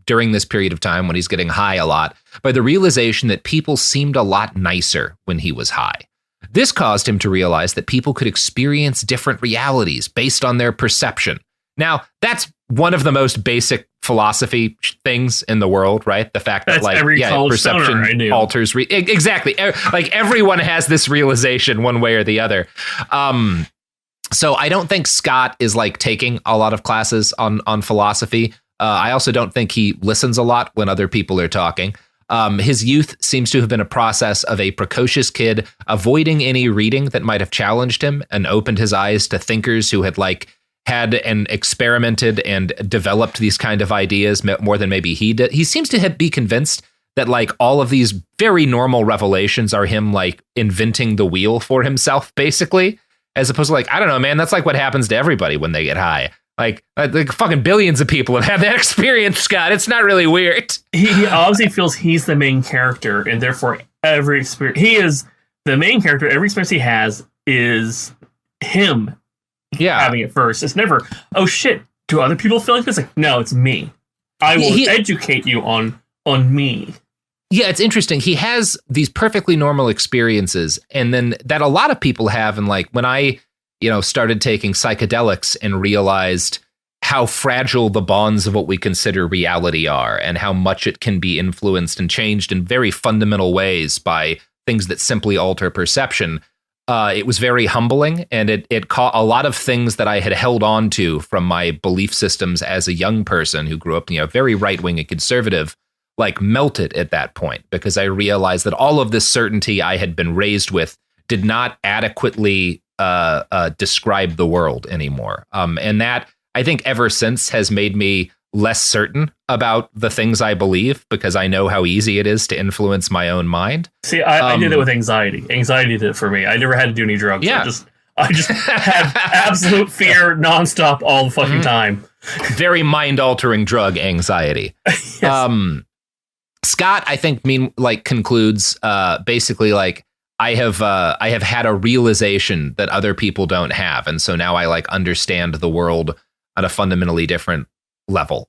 during this period of time when he's getting high a lot by the realization that people seemed a lot nicer when he was high. This caused him to realize that people could experience different realities based on their perception. Now, that's one of the most basic philosophy things in the world, right? The fact that perception alters. Exactly. Like everyone has this realization one way or the other. So I don't think Scott is like taking a lot of classes on philosophy. I also don't think he listens a lot when other people are talking. His youth seems to have been a process of a precocious kid avoiding any reading that might have challenged him and opened his eyes to thinkers who had and experimented and developed these kind of ideas more than maybe he did. He seems to be convinced that like all of these very normal revelations are him like inventing the wheel for himself, basically, as opposed to like, I don't know, man, that's like what happens to everybody when they get high. Like fucking billions of people have had that experience, Scott. It's not really weird. He obviously feels he's the main character, and therefore every experience he is the main character. Every experience he has is him having it first. It's never, oh shit, do other people feel like this? Like, no, it's me. I will educate you on me. Yeah, it's interesting. He has these perfectly normal experiences, and then that a lot of people have. And like when I started taking psychedelics and realized how fragile the bonds of what we consider reality are and how much it can be influenced and changed in very fundamental ways by things that simply alter perception. It was very humbling, and it caught a lot of things that I had held on to from my belief systems as a young person who grew up, very right-wing and conservative, like melted at that point, because I realized that all of this certainty I had been raised with did not adequately describe the world anymore. And that, I think, ever since has made me less certain about the things I believe, because I know how easy it is to influence my own mind. See, I did it with anxiety. Anxiety did it for me. I never had to do any drugs. Yeah. I just had absolute fear nonstop all the fucking time. Very mind-altering drug anxiety. Yes. Scott, I think, concludes basically like, I have had a realization that other people don't have, and so now I like understand the world at a fundamentally different level,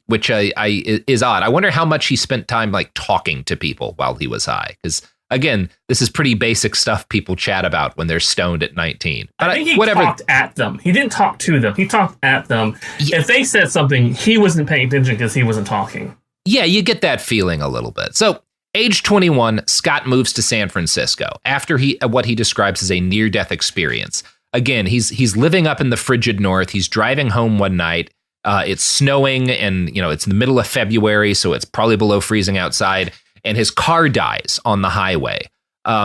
which is odd. I wonder how much he spent time like talking to people while he was high, because again, this is pretty basic stuff people chat about when they're stoned at 19. But I think he talked at them. He didn't talk to them. He talked at them. Yeah. If they said something, he wasn't paying attention because he wasn't talking. Yeah, you get that feeling a little bit. So, age 21, Scott moves to San Francisco after what he describes as a near-death experience. Again, he's living up in the frigid north. He's driving home one night. It's snowing, and it's in the middle of February, so it's probably below freezing outside. And his car dies on the highway.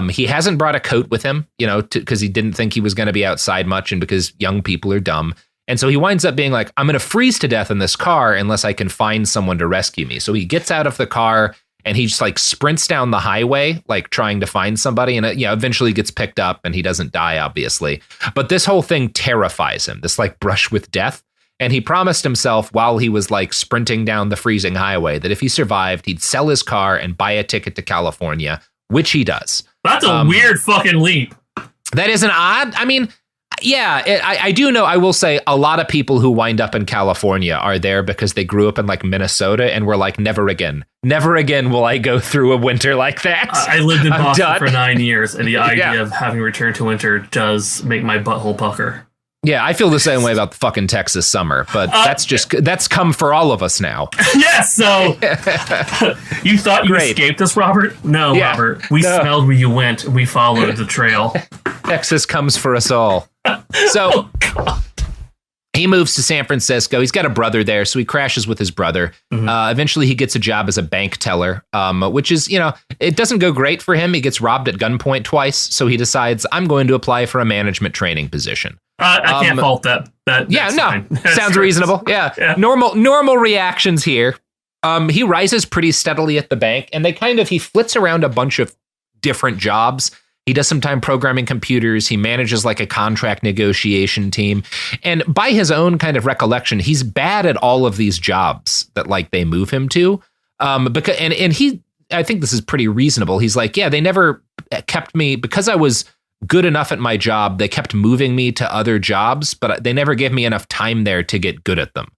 He hasn't brought a coat with him, because he didn't think he was going to be outside much, and because young people are dumb. And so he winds up being like, I'm going to freeze to death in this car unless I can find someone to rescue me. So he gets out of the car and he just like sprints down the highway, like trying to find somebody. And eventually gets picked up and he doesn't die, obviously. But this whole thing terrifies him, this like brush with death. And he promised himself while he was like sprinting down the freezing highway that if he survived, he'd sell his car and buy a ticket to California, which he does. That's a weird fucking leap. That isn't odd. I mean, yeah, I do know. I will say a lot of people who wind up in California are there because they grew up in like Minnesota and were like, never again will I go through a winter like that. I lived in Boston for 9 years, and the idea of having returned to winter does make my butthole pucker. Yeah, I feel the same way about the fucking Texas summer, but that's come for all of us now. Yes, so you thought you escaped us, Robert? No, yeah, Robert. We smelled where you went. We followed the trail. Texas comes for us all. So he moves to San Francisco. He's got a brother there, so he crashes with his brother. Mm-hmm. Eventually, he gets a job as a bank teller, which is, it doesn't go great for him. He gets robbed at gunpoint twice, so he decides, I'm going to apply for a management training position. I can't fault that. Sounds reasonable. Yeah. Normal reactions here. He rises pretty steadily at the bank, and he flits around a bunch of different jobs. He does some time programming computers. He manages like a contract negotiation team. And by his own kind of recollection, he's bad at all of these jobs that like they move him to. Because I think this is pretty reasonable. He's like, yeah, they never kept me because I was good enough at my job. They kept moving me to other jobs, but they never gave me enough time there to get good at them.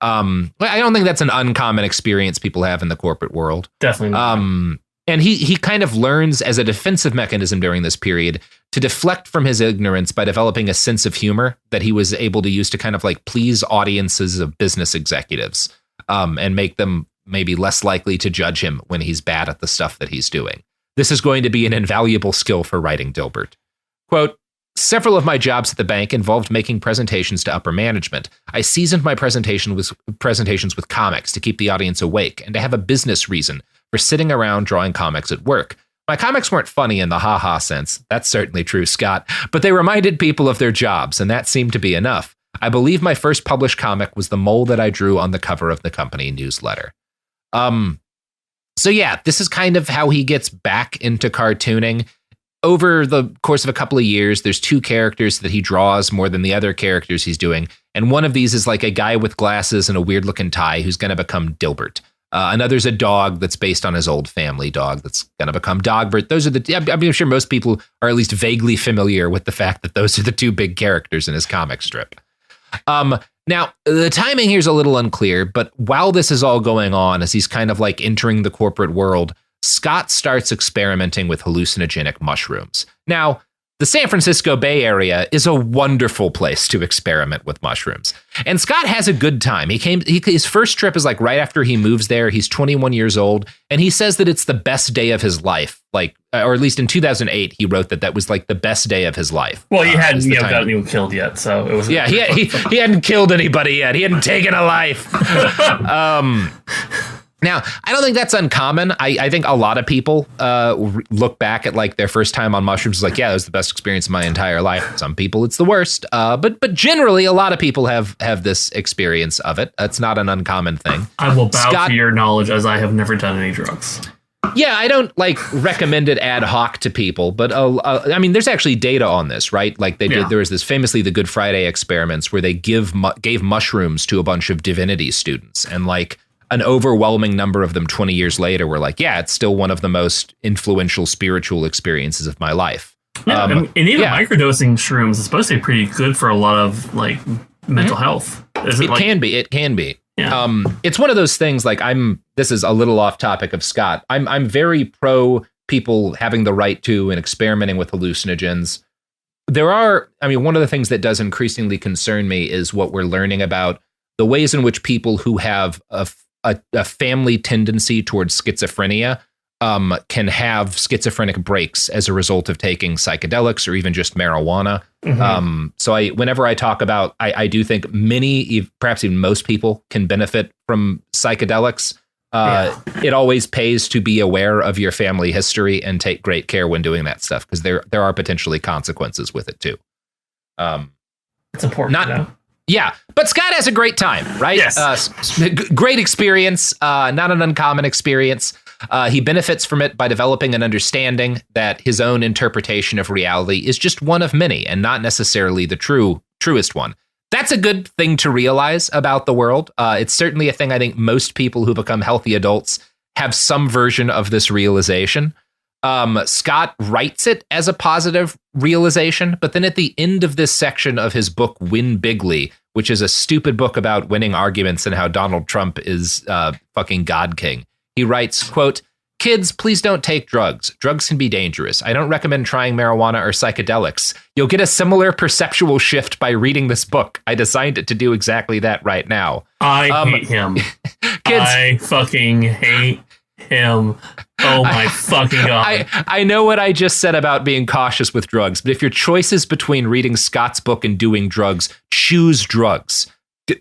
I don't think that's an uncommon experience people have in the corporate world. Definitely not. And he kind of learns as a defensive mechanism during this period to deflect from his ignorance by developing a sense of humor that he was able to use to kind of like please audiences of business executives and make them maybe less likely to judge him when he's bad at the stuff that he's doing. This is going to be an invaluable skill for writing Dilbert. Quote, Several of my jobs at the bank involved making presentations to upper management. I seasoned my presentations with comics to keep the audience awake and to have a business reason for sitting around drawing comics at work. My comics weren't funny in the ha-ha sense. That's certainly true, Scott. But they reminded people of their jobs, and that seemed to be enough. I believe my first published comic was the mole that I drew on the cover of the company newsletter. So yeah, this is kind of how he gets back into cartooning. Over the course of a couple of years, there's 2 characters that he draws more than the other characters he's doing. And one of these is like a guy with glasses and a weird looking tie who's going to become Dilbert. Another's a dog that's based on his old family dog that's going to become Dogbert. Those are I'm sure most people are at least vaguely familiar with the fact that those are the 2 big characters in his comic strip. Now, the timing here is a little unclear, but while this is all going on, as he's kind of like entering the corporate world, Scott starts experimenting with hallucinogenic mushrooms. Now, the San Francisco Bay Area is a wonderful place to experiment with mushrooms. And Scott has a good time. His first trip is like right after he moves there. He's 21 years old, and he says that it's the best day of his life. Like, or at least in 2008, he wrote that was like the best day of his life. Well, he hadn't gotten anyone killed yet, so it was. Yeah, he hadn't killed anybody yet. He hadn't taken a life. Now, I don't think that's uncommon. I think a lot of people look back at like their first time on mushrooms like, yeah, it was the best experience of my entire life. Some people, it's the worst. But generally, a lot of people have this experience of it. It's not an uncommon thing. I will bow to your knowledge, as I have never done any drugs. Yeah, I don't like recommend it ad hoc to people, but I mean, there's actually data on this, right? Like there was this famously the Good Friday experiments where they gave mushrooms to a bunch of divinity students, and like an overwhelming number of them 20 years later were like, yeah, it's still one of the most influential spiritual experiences of my life. Yeah, and even microdosing shrooms is supposed to be pretty good for a lot of like mental health. It can be. Yeah. It's one of those things like this is a little off topic of Scott. I'm very pro people having the right to and experimenting with hallucinogens. One of the things that does increasingly concern me is what we're learning about the ways in which people who have a family tendency towards schizophrenia can have schizophrenic breaks as a result of taking psychedelics or even just marijuana. Mm-hmm. So whenever I talk about, I do think many, perhaps even most people can benefit from psychedelics. It always pays to be aware of your family history and take great care when doing that stuff, because there are potentially consequences with it too. It's important to know. Yeah, but Scott has a great time, right? Yes. Great experience, not an uncommon experience. He benefits from it by developing an understanding that his own interpretation of reality is just one of many and not necessarily the truest one. That's a good thing to realize about the world. It's certainly a thing I think most people who become healthy adults have some version of this realization. Scott writes it as a positive realization, but then at the end of this section of his book, Win Bigly, which is a stupid book about winning arguments and how Donald Trump is fucking God King, he writes, quote, "Kids, please don't take drugs. Drugs can be dangerous. I don't recommend trying marijuana or psychedelics. You'll get a similar perceptual shift by reading this book. I designed it to do exactly that right now." I hate him. Kids, I fucking hate him. Oh my fucking God. I know what I just said about being cautious with drugs, but if your choice is between reading Scott's book and doing drugs, choose drugs.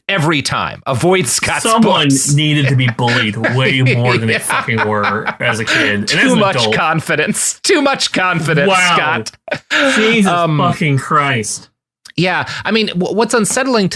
Every time. Avoid Scott's Someone books. Needed to be bullied way more than they fucking were as a kid. And Too much confidence. Too much confidence, wow. Scott. Jesus fucking Christ. Yeah, I mean, what's unsettling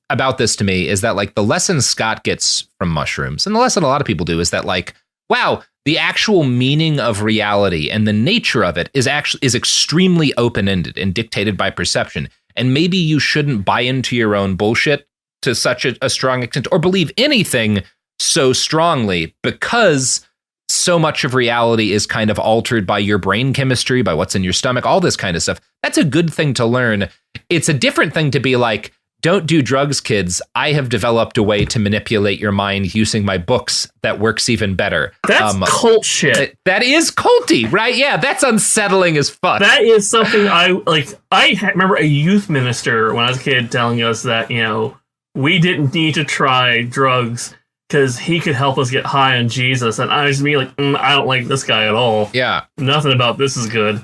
about this to me is that like the lesson Scott gets from mushrooms, and the lesson a lot of people do, is that like, wow, the actual meaning of reality and the nature of it is extremely open-ended and dictated by perception. And maybe you shouldn't buy into your own bullshit to such a strong extent, or believe anything so strongly, because so much of reality is kind of altered by your brain chemistry, by what's in your stomach, all this kind of stuff. That's a good thing to learn. It's a different thing to be like, don't do drugs, kids. I have developed a way to manipulate your mind using my books that works even better. That's cult shit. That is culty, right? Yeah, that's unsettling as fuck. That is something I remember a youth minister when I was a kid telling us that, we didn't need to try drugs because he could help us get high on Jesus. And I was like, I don't like this guy at all. Yeah. Nothing about this is good.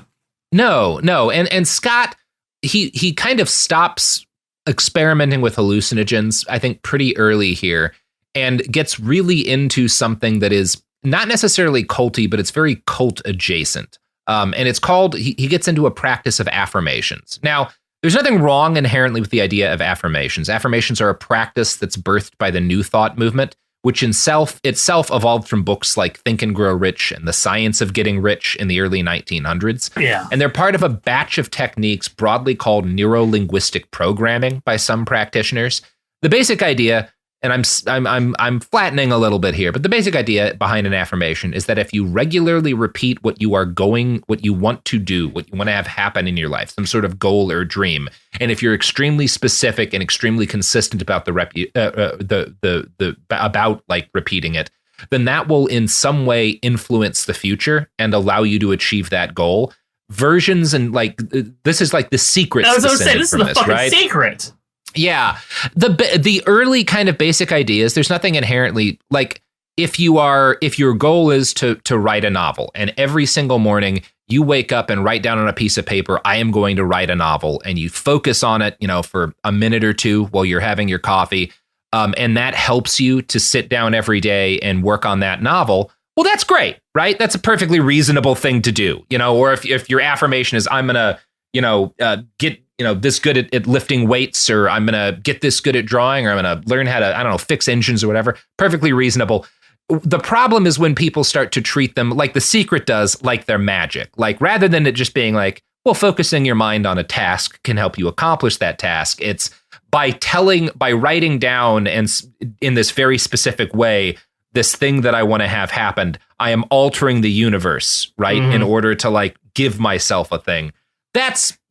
No. And Scott, he kind of stops experimenting with hallucinogens, I think, pretty early here, and gets really into something that is not necessarily culty, but it's very cult adjacent. And it's called, he gets into a practice of affirmations. Now, there's nothing wrong inherently with the idea of affirmations. Affirmations are a practice that's birthed by the New Thought movement, which itself evolved from books like Think and Grow Rich and The Science of Getting Rich in the early 1900s. Yeah. And they're part of a batch of techniques broadly called neuro-linguistic programming by some practitioners. The basic idea, and I'm flattening a little bit here, but the basic idea behind an affirmation is that if you regularly repeat what you want to do, what you want to have happen in your life, some sort of goal or dream, and if you're extremely specific and extremely consistent about about like repeating it, then that will in some way influence the future and allow you to achieve that goal. Versions and like this is like the secret. I was going to say this is the fucking secret. Yeah. The early kind of basic ideas, there's nothing inherently like if your goal is to write a novel and every single morning you wake up and write down on a piece of paper, I am going to write a novel, and you focus on it, for a minute or two while you're having your coffee. And that helps you to sit down every day and work on that novel. Well, that's great, right? That's a perfectly reasonable thing to do, or if your affirmation is I'm going to, get this good at lifting weights, or I'm going to get this good at drawing, or I'm going to learn how to, fix engines or whatever. Perfectly reasonable. The problem is when people start to treat them like The Secret does, like they're magic. Like rather than it just being like, well, focusing your mind on a task can help you accomplish that task. It's by writing down and in this very specific way, this thing that I want to have happened, I am altering the universe, right? In order to like give myself a thing.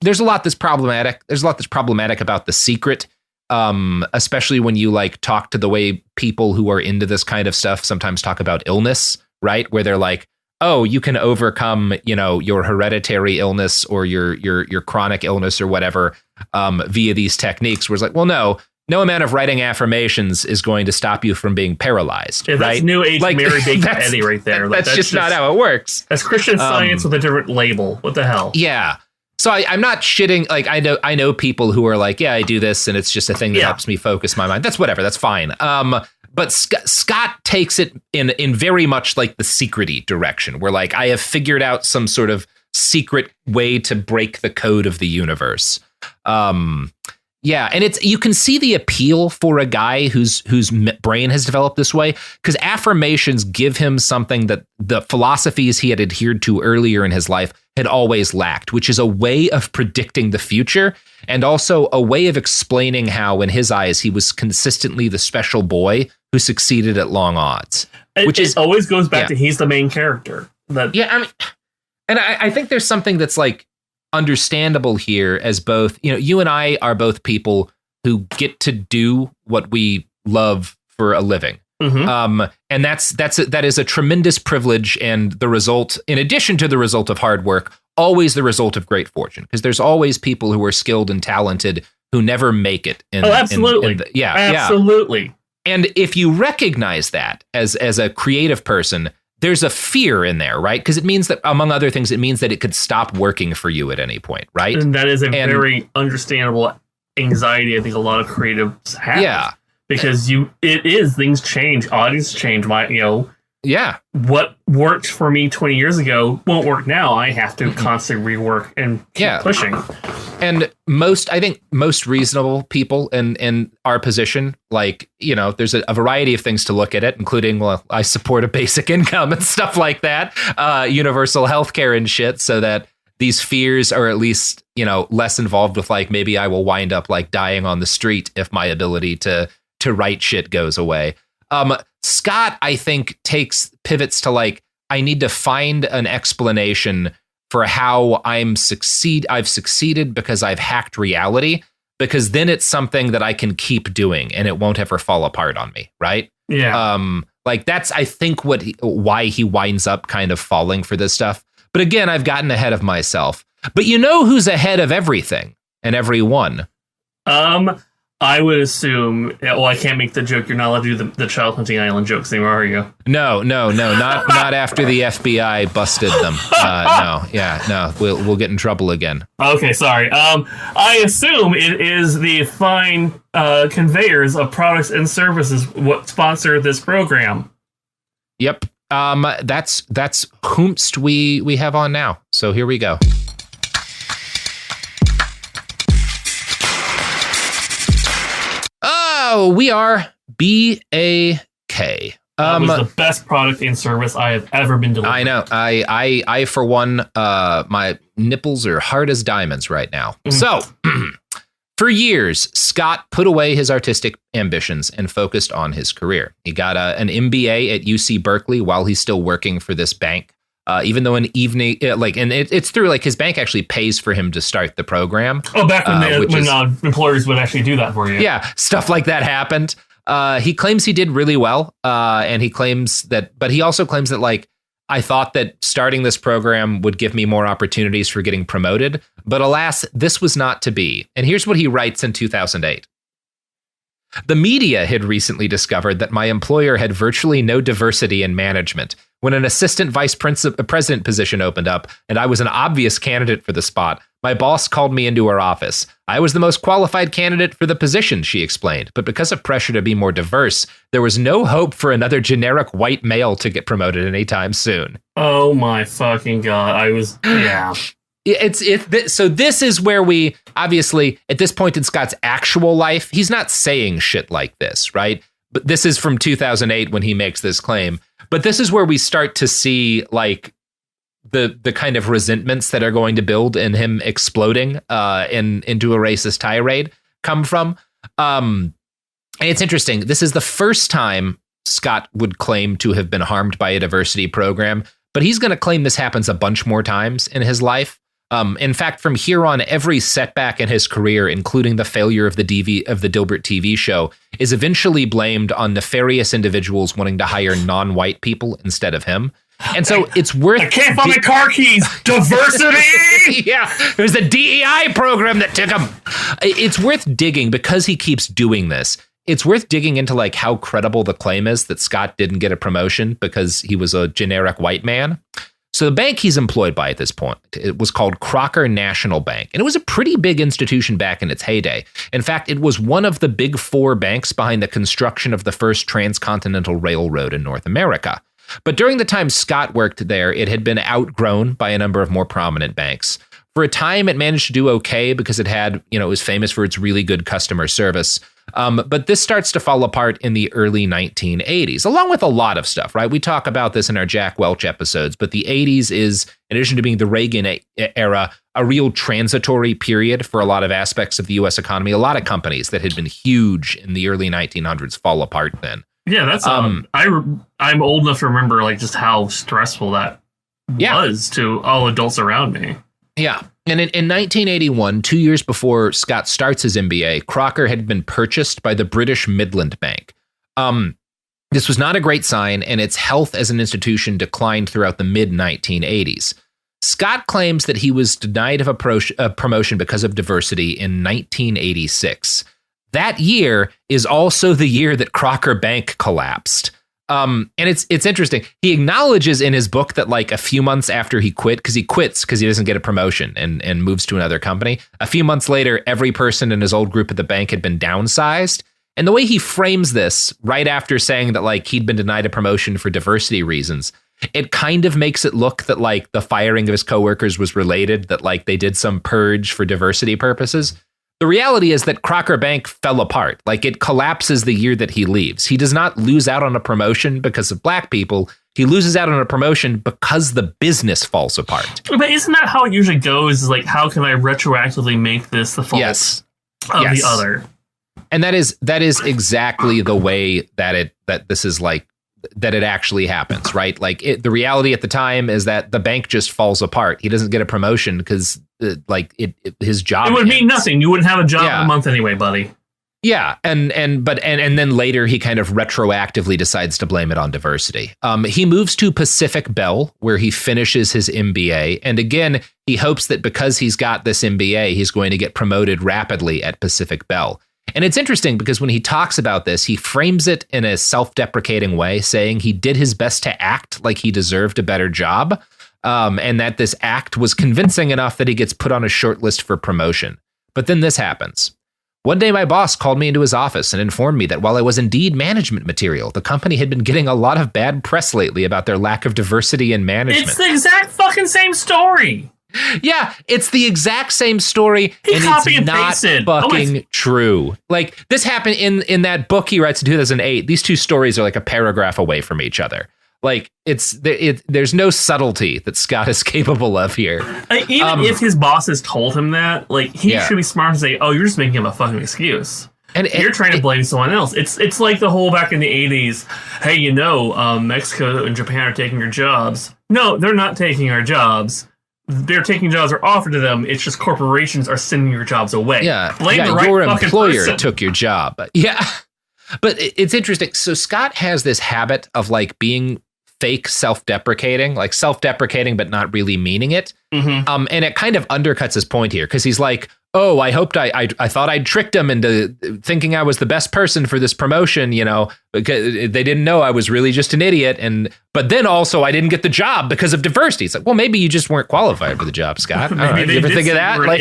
There's a lot that's problematic. There's a lot that's problematic about The Secret, especially when you like talk to the way people who are into this kind of stuff sometimes talk about illness, right? Where they're like, oh, you can overcome, your hereditary illness or your chronic illness or whatever via these techniques. Where it's like, well, no amount of writing affirmations is going to stop you from being paralyzed. Yeah, that's right? New Age like, Mary Baker Eddy right there. Like, that's just not how it works. That's Christian Science with a different label. What the hell? Yeah. So I'm not shitting. Like I know people who are like, yeah, I do this, and it's just a thing that helps me focus my mind. That's whatever. That's fine. But Scott takes it in very much like the secret-y direction, where like I have figured out some sort of secret way to break the code of the universe. Yeah, and you can see the appeal for a guy whose brain has developed this way, because affirmations give him something that the philosophies he had adhered to earlier in his life had always lacked, which is a way of predicting the future and also a way of explaining how, in his eyes, he was consistently the special boy who succeeded at long odds. It always goes back to he's the main character. I think there's something that's like understandable here as both, you and I are both people who get to do what we love for a living. And that is a tremendous privilege, and the result, in addition to the result of hard work, always the result of great fortune, because there's always people who are skilled and talented who never make it. Absolutely. Absolutely. And if you recognize that as a creative person, there's a fear in there, right? Because it means that, among other things, it means that it could stop working for you at any point, right? And that is a very understandable anxiety I think a lot of creatives have. Yeah. Because things change, audiences change. What worked for me 20 years ago won't work now. I have to constantly rework and keep pushing. And I think most reasonable people in our position, like, there's a variety of things to look at it, including, well, I support a basic income and stuff like that, universal healthcare and shit, so that these fears are at least, less involved with like, maybe I will wind up like dying on the street if my ability to write shit goes away. Scott, I think, pivots to like, I need to find an explanation for how I've succeeded because I've hacked reality, because then it's something that I can keep doing and it won't ever fall apart on me, right? Yeah. Like that's, I think, why he winds up kind of falling for this stuff. But again, I've gotten ahead of myself. But who's ahead of everything and everyone? I would assume. Well, I can't make the joke. You're not allowed to do the child hunting island jokes anymore, are you? No, not after the FBI busted them. No, we'll get in trouble again. Okay, sorry. I assume it is the fine conveyors of products and services what sponsor this program. Yep. That's whomst we have on now. So here we go. Oh, we are BAK. That was the best product and service I have ever been delivered. I know. I for one, my nipples are hard as diamonds right now. So, for years, Scott put away his artistic ambitions and focused on his career. He got an MBA at UC Berkeley while he's still working for this bank. Even though it's through his bank actually pays for him to start the program. Oh, back when employers would actually do that for you. Yeah, stuff like that happened. He claims he did really well, and he also claims that I thought that starting this program would give me more opportunities for getting promoted, but alas, this was not to be. And here's what he writes in 2008. The media had recently discovered that my employer had virtually no diversity in management. When an assistant vice president position opened up and I was an obvious candidate for the spot, my boss called me into her office. I was the most qualified candidate for the position, she explained, but because of pressure to be more diverse, there was no hope for another generic white male to get promoted anytime soon. Oh my fucking God. Yeah. So this is where we, obviously, at this point in Scott's actual life, he's not saying shit like this, right? But this is from 2008 when he makes this claim. But this is where we start to see the kind of resentments that are going to build in him exploding into a racist tirade come from. And it's interesting. This is the first time Scott would claim to have been harmed by a diversity program, but he's going to claim this happens a bunch more times in his life. In fact, from here on, every setback in his career, including the failure of the Dilbert TV show, is eventually blamed on nefarious individuals wanting to hire non-white people instead of him. And so it's worth... I can't find my car keys! Diversity! Yeah, it was the DEI program that took him. It's worth digging because he keeps doing this. It's worth digging into how credible the claim is that Scott didn't get a promotion because he was a generic white man. So the bank he's employed by at this point, it was called Crocker National Bank, and it was a pretty big institution back in its heyday. In fact, it was one of the big four banks behind the construction of the first transcontinental railroad in North America. But during the time Scott worked there, it had been outgrown by a number of more prominent banks. For a time, it managed to do okay because it was famous for its really good customer service. But this starts to fall apart in the early 1980s, along with a lot of stuff, right? We talk about this in our Jack Welch episodes, but the 80s is, in addition to being the Reagan era, a real transitory period for a lot of aspects of the U.S. economy. A lot of companies that had been huge in the early 1900s fall apart then. Yeah, that's I'm old enough to remember just how stressful that was to all adults around me. Yeah. And in 1981, 2 years before Scott starts his MBA, Crocker had been purchased by the British Midland Bank. This was not a great sign, and its health as an institution declined throughout the mid-1980s. Scott claims that he was denied of a promotion because of diversity in 1986. That year is also the year that Crocker Bank collapsed. And it's interesting. He acknowledges in his book that a few months after he quits because he doesn't get a promotion and moves to another company. A few months later, every person in his old group at the bank had been downsized. And the way he frames this right after saying that he'd been denied a promotion for diversity reasons, it kind of makes it look that the firing of his coworkers was related, that they did some purge for diversity purposes. The reality is that Crocker Bank fell apart. It collapses the year that he leaves. He does not lose out on a promotion because of black people. He loses out on a promotion because the business falls apart. But isn't that how it usually goes? How can I retroactively make this the fault of the other? And that is exactly the way that this is that it actually happens, right? The reality at the time is that the bank just falls apart. He doesn't get a promotion because his job. It would mean nothing. You wouldn't have a job in a month anyway, buddy. Yeah, and then later he kind of retroactively decides to blame it on diversity. He moves to Pacific Bell, where he finishes his MBA, and again he hopes that because he's got this MBA, he's going to get promoted rapidly at Pacific Bell. And it's interesting because when he talks about this, he frames it in a self-deprecating way, saying he did his best to act like he deserved a better job, and that this act was convincing enough that he gets put on a short list for promotion. But then this happens. One day, my boss called me into his office and informed me that while I was indeed management material, the company had been getting a lot of bad press lately about their lack of diversity in management. It's the exact fucking same story. Yeah, it's the exact same story, and it's not fucking true. Like, this happened in that book he writes in 2008. These two stories are like a paragraph away from each other. Like, there's no subtlety that Scott is capable of here. Even if his bosses told him that, like, he should be smart to say, "Oh, you're just making him a fucking excuse." And you're trying to blame someone else. It's like the whole back in the 80s. Hey, Mexico and Japan are taking your jobs. No, they're not taking our jobs. They're taking jobs are offered to them. It's just corporations are sending your jobs away. Yeah, blame the right your fucking employer person. Took your job. Yeah, but it's interesting. So Scott has this habit of like being fake self-deprecating but not really meaning it. Mm-hmm. And it kind of undercuts his point here because he's like, oh, I hoped I thought I'd tricked him into thinking I was the best person for this promotion, because they didn't know I was really just an idiot. But then also I didn't get the job because of diversity. It's like, well, maybe you just weren't qualified for the job, Scott. Maybe you ever think of that? Like,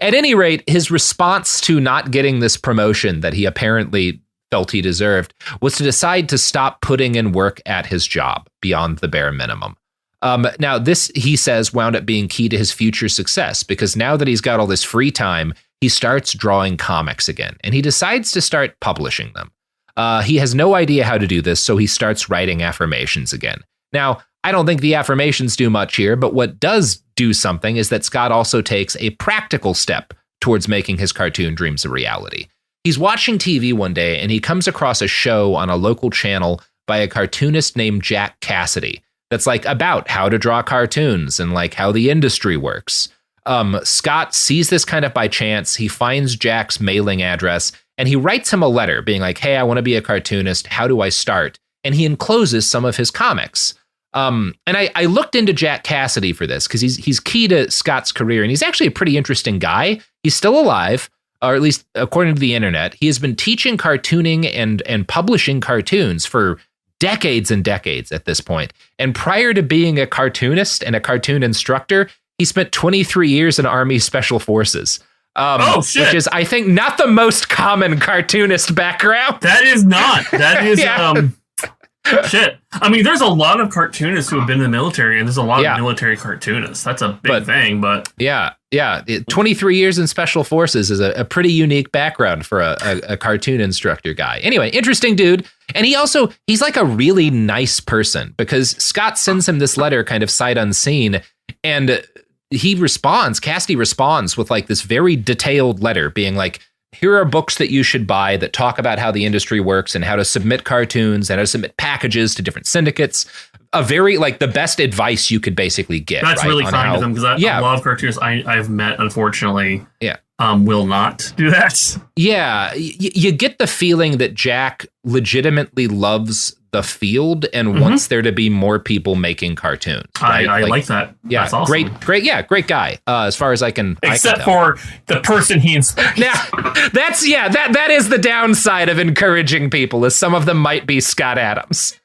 At any rate, his response to not getting this promotion that he apparently felt he deserved was to decide to stop putting in work at his job beyond the bare minimum. Now, this, he says, wound up being key to his future success because now that he's got all this free time, he starts drawing comics again, and he decides to start publishing them. He has no idea how to do this, so he starts writing affirmations again. Now, I don't think the affirmations do much here, but what does do something is that Scott also takes a practical step towards making his cartoon dreams a reality. He's watching TV one day, and he comes across a show on a local channel by a cartoonist named Jack Cassidy that's like about how to draw cartoons and like how the industry works. Scott sees this kind of by chance. He finds Jack's mailing address and he writes him a letter being like, hey, I want to be a cartoonist. How do I start? And he encloses some of his comics. And I looked into Jack Cassidy for this because he's key to Scott's career, and he's actually a pretty interesting guy. He's still alive, or at least according to the internet. He has been teaching cartooning and publishing cartoons for decades and decades at this point. And prior to being a cartoonist and a cartoon instructor, he spent 23 years in Army Special Forces. Which is, I think, not the most common cartoonist background. That is not. That is, shit. I mean, there's a lot of cartoonists who have been in the military, and there's a lot of military cartoonists. That's a big thing, but... Yeah. 23 years in Special Forces is a pretty unique background for a cartoon instructor guy. Anyway, interesting dude. And he's like a really nice person because Scott sends him this letter kind of sight unseen, and Cassidy responds with like this very detailed letter being like, here are books that you should buy that talk about how the industry works and how to submit cartoons and how to submit packages to different syndicates. A very, like, the best advice you could basically get. That's really kind of them because a lot of cartoonists I've met, unfortunately, will not do that. Yeah, you get the feeling that Jack legitimately loves the field and wants there to be more people making cartoons. Right? I like that. Yeah, that's awesome. Great guy. As far as I can, except for the person he inspires. Now, that is the downside of encouraging people, is some of them might be Scott Adams.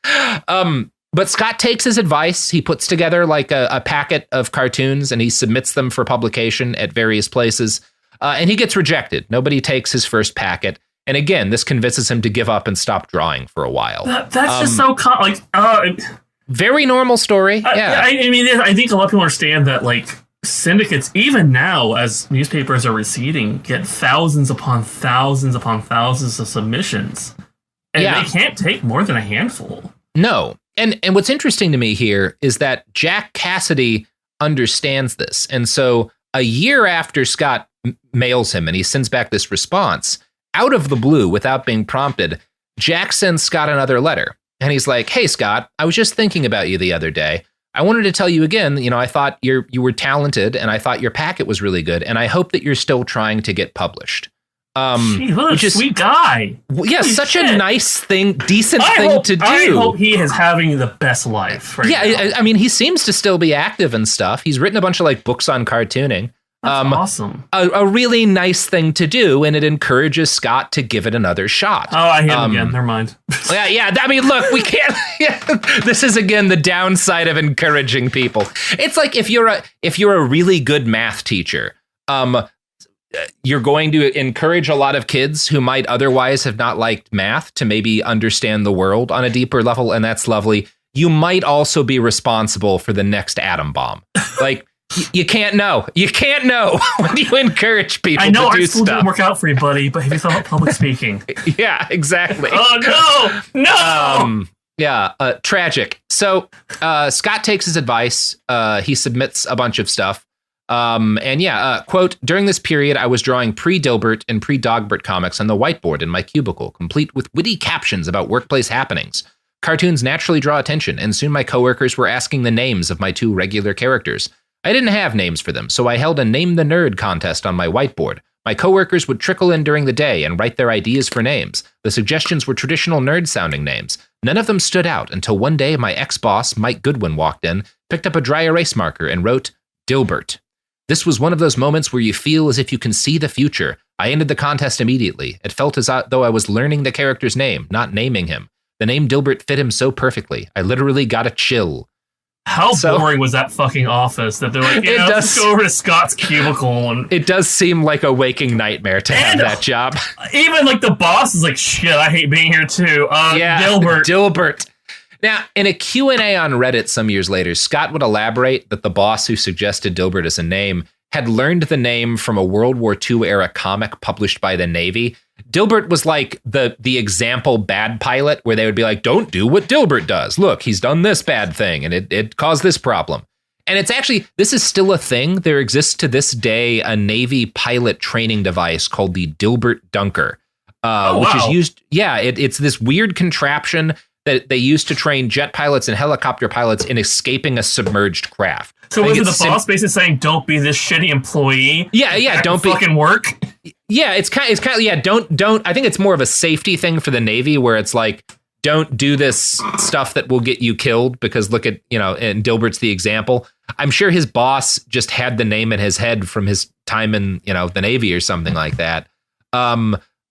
But Scott takes his advice. He puts together like a packet of cartoons and he submits them for publication at various places. And he gets rejected. Nobody takes his first packet. And again, this convinces him to give up and stop drawing for a while. That's just so very normal story. I mean, I think a lot of people understand that like syndicates, even now as newspapers are receding, get thousands upon thousands upon thousands of submissions, and they can't take more than a handful. No, and what's interesting to me here is that Jack Cassidy understands this, and so a year after Scott mails him and he sends back this response, out of the blue, without being prompted, Jack sends Scott another letter. And he's like, hey, Scott, I was just thinking about you the other day. I wanted to tell you again, I thought you were talented and I thought your packet was really good. And I hope that you're still trying to get published. What a sweet guy. Yeah, such a nice thing, decent thing to do. I hope he is having the best life right now. I mean, he seems to still be active and stuff. He's written a bunch of like books on cartooning. That's awesome. A really nice thing to do, and it encourages Scott to give it another shot. Oh, I hit him again. Never mind. Yeah. I mean, look, we can't. This is again the downside of encouraging people. It's like if you're a really good math teacher, you're going to encourage a lot of kids who might otherwise have not liked math to maybe understand the world on a deeper level, and that's lovely. You might also be responsible for the next atom bomb. Like. You can't know. You can't know when you encourage people to do stuff. I know art school didn't work out for you, buddy, but have you thought about public speaking? Yeah, exactly. Oh, no! Tragic. So Scott takes his advice. He submits a bunch of stuff. Quote, during this period, I was drawing pre-Dilbert and pre-Dogbert comics on the whiteboard in my cubicle, complete with witty captions about workplace happenings. Cartoons naturally draw attention, and soon my coworkers were asking the names of my two regular characters. I didn't have names for them, so I held a Name the Nerd contest on my whiteboard. My coworkers would trickle in during the day and write their ideas for names. The suggestions were traditional nerd-sounding names. None of them stood out until one day my ex-boss, Mike Goodwin, walked in, picked up a dry erase marker, and wrote, Dilbert. This was one of those moments where you feel as if you can see the future. I ended the contest immediately. It felt as though I was learning the character's name, not naming him. The name Dilbert fit him so perfectly. I literally got a chill. How boring was that fucking office that they're like, let's go over to Scott's cubicle. And it does seem like a waking nightmare to have that job. Even like the boss is like, shit, I hate being here too. Dilbert. Now, in a Q&A on Reddit some years later, Scott would elaborate that the boss who suggested Dilbert as a name had learned the name from a World War II era comic published by the Navy. Dilbert was like the example bad pilot where they would be like, don't do what Dilbert does. Look, he's done this bad thing and it caused this problem. And it's actually, this is still a thing. There exists to this day a Navy pilot training device called the Dilbert Dunker, which is used. Yeah, it's this weird contraption that they used to train jet pilots and helicopter pilots in escaping a submerged craft. So was it the boss basically saying, don't be this shitty employee? Yeah, don't be fucking work. Yeah, it's kind of don't. I think it's more of a safety thing for the Navy where it's like, don't do this stuff that will get you killed because look at, and Dilbert's the example. I'm sure his boss just had the name in his head from his time in, the Navy or something like that.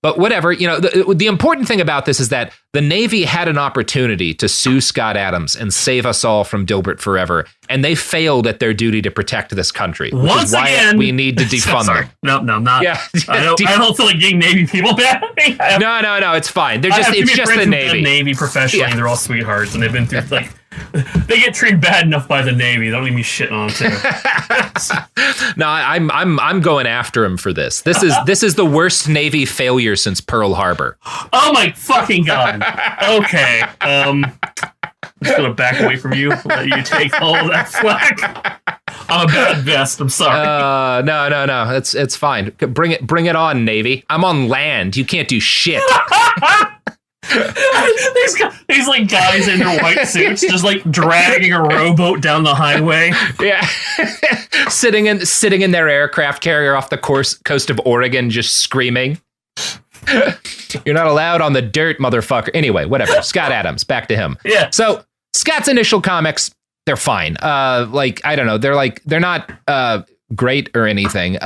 But whatever, the important thing about this is that the Navy had an opportunity to sue Scott Adams and save us all from Dilbert forever, and they failed at their duty to protect this country. Which is why again, we need to defund them. No, not. Yeah, I don't feel like getting Navy people bad. No, it's fine. It's just the Navy. Navy professionally, they're all sweethearts, and they've been through they get treated bad enough by the Navy. They don't need me shitting on too. No, I'm going after him for this. This is the worst Navy failure since Pearl Harbor. Oh my fucking god. Okay. I'm just gonna back away from you. Let you take all of that flack. I'm a bad vest. I'm sorry. No. It's fine. Bring it on, Navy. I'm on land. You can't do shit. These like guys in their white suits just like dragging a rowboat down the highway. Yeah. sitting in their aircraft carrier off the coast of Oregon just screaming. You're not allowed on the dirt, motherfucker. Anyway, whatever. Scott Adams, back to him. Yeah. So Scott's initial comics, they're fine. I don't know. They're not great or anything.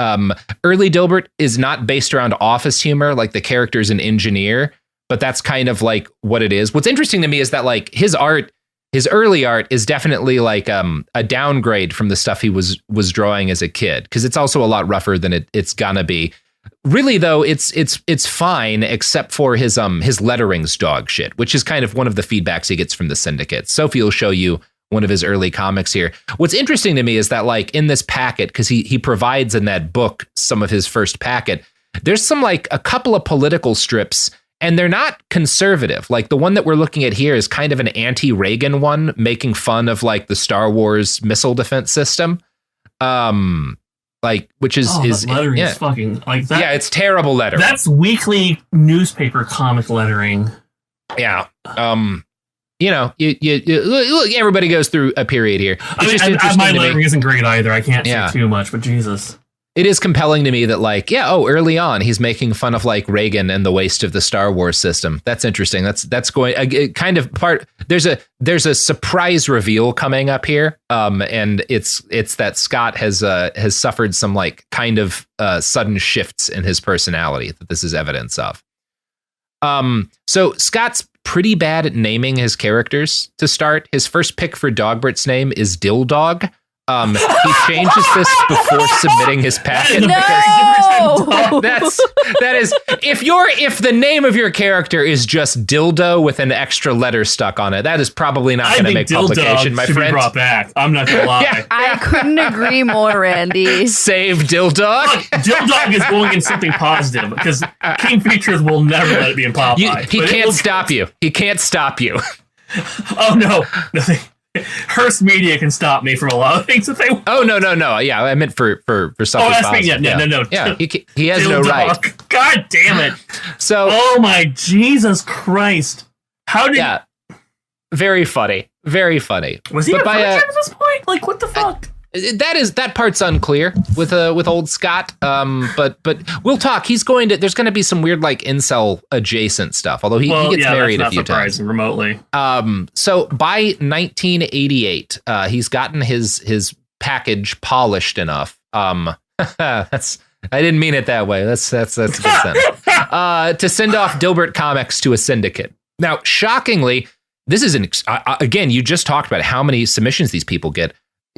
Early Dilbert is not based around office humor, like the character's an engineer. But that's kind of like what it is. What's interesting to me is that like his early art is definitely like a downgrade from the stuff he was drawing as a kid, because it's also a lot rougher than it's gonna be. Really though, it's fine except for his lettering's dog shit, which is kind of one of the feedbacks he gets from the syndicate. Sophie will show you one of his early comics here. What's interesting to me is that like in this packet, because he provides in that book some of his first packet, there's some like a couple of political strips. And they're not conservative. Like the one that we're looking at here is kind of an anti-Reagan one, making fun of like the Star Wars missile defense system. Which is lettering is fucking like that. Yeah, it's terrible lettering. That's weekly newspaper comic lettering. Yeah. Everybody goes through a period here. My lettering isn't great either. I can't say too much, but Jesus. it is compelling to me that like, early on he's making fun of like Reagan and the waste of the Star Wars system. That's interesting. That's going kind of part. There's a surprise reveal coming up here, and it's that Scott has suffered some like kind of sudden shifts in his personality that this is evidence of. So Scott's pretty bad at naming his characters to start. His first pick for Dogbert's name is Dildog. He changes this before submitting his packet. No! That is if the name of your character is just dildo with an extra letter stuck on it, that is probably not going to make publication, my friend. Be brought back. I'm not going to lie. Yeah. I couldn't agree more, Randy. Save Dildog. Dildog is going in something positive because King Features will never let it be in Popeye. He can't stop you. He can't stop you. Oh no. Hearst Media can stop me from a lot of things if they want. Oh no. Yeah, I meant for something. Oh, positive. no. Yeah, he has no right. God damn it. So. Oh my Jesus Christ! How did? Yeah. Very funny. Very funny. Was he a virgin at this point? Like what the fuck? That part's unclear with old Scott. But we'll talk. There's going to be some weird like incel adjacent stuff. Although he gets married a few times remotely. So by 1988, he's gotten his package polished enough. I didn't mean it that way. That's a good sentence. To send off Dilbert Comics to a syndicate. Now, shockingly, this is again. You just talked about how many submissions these people get.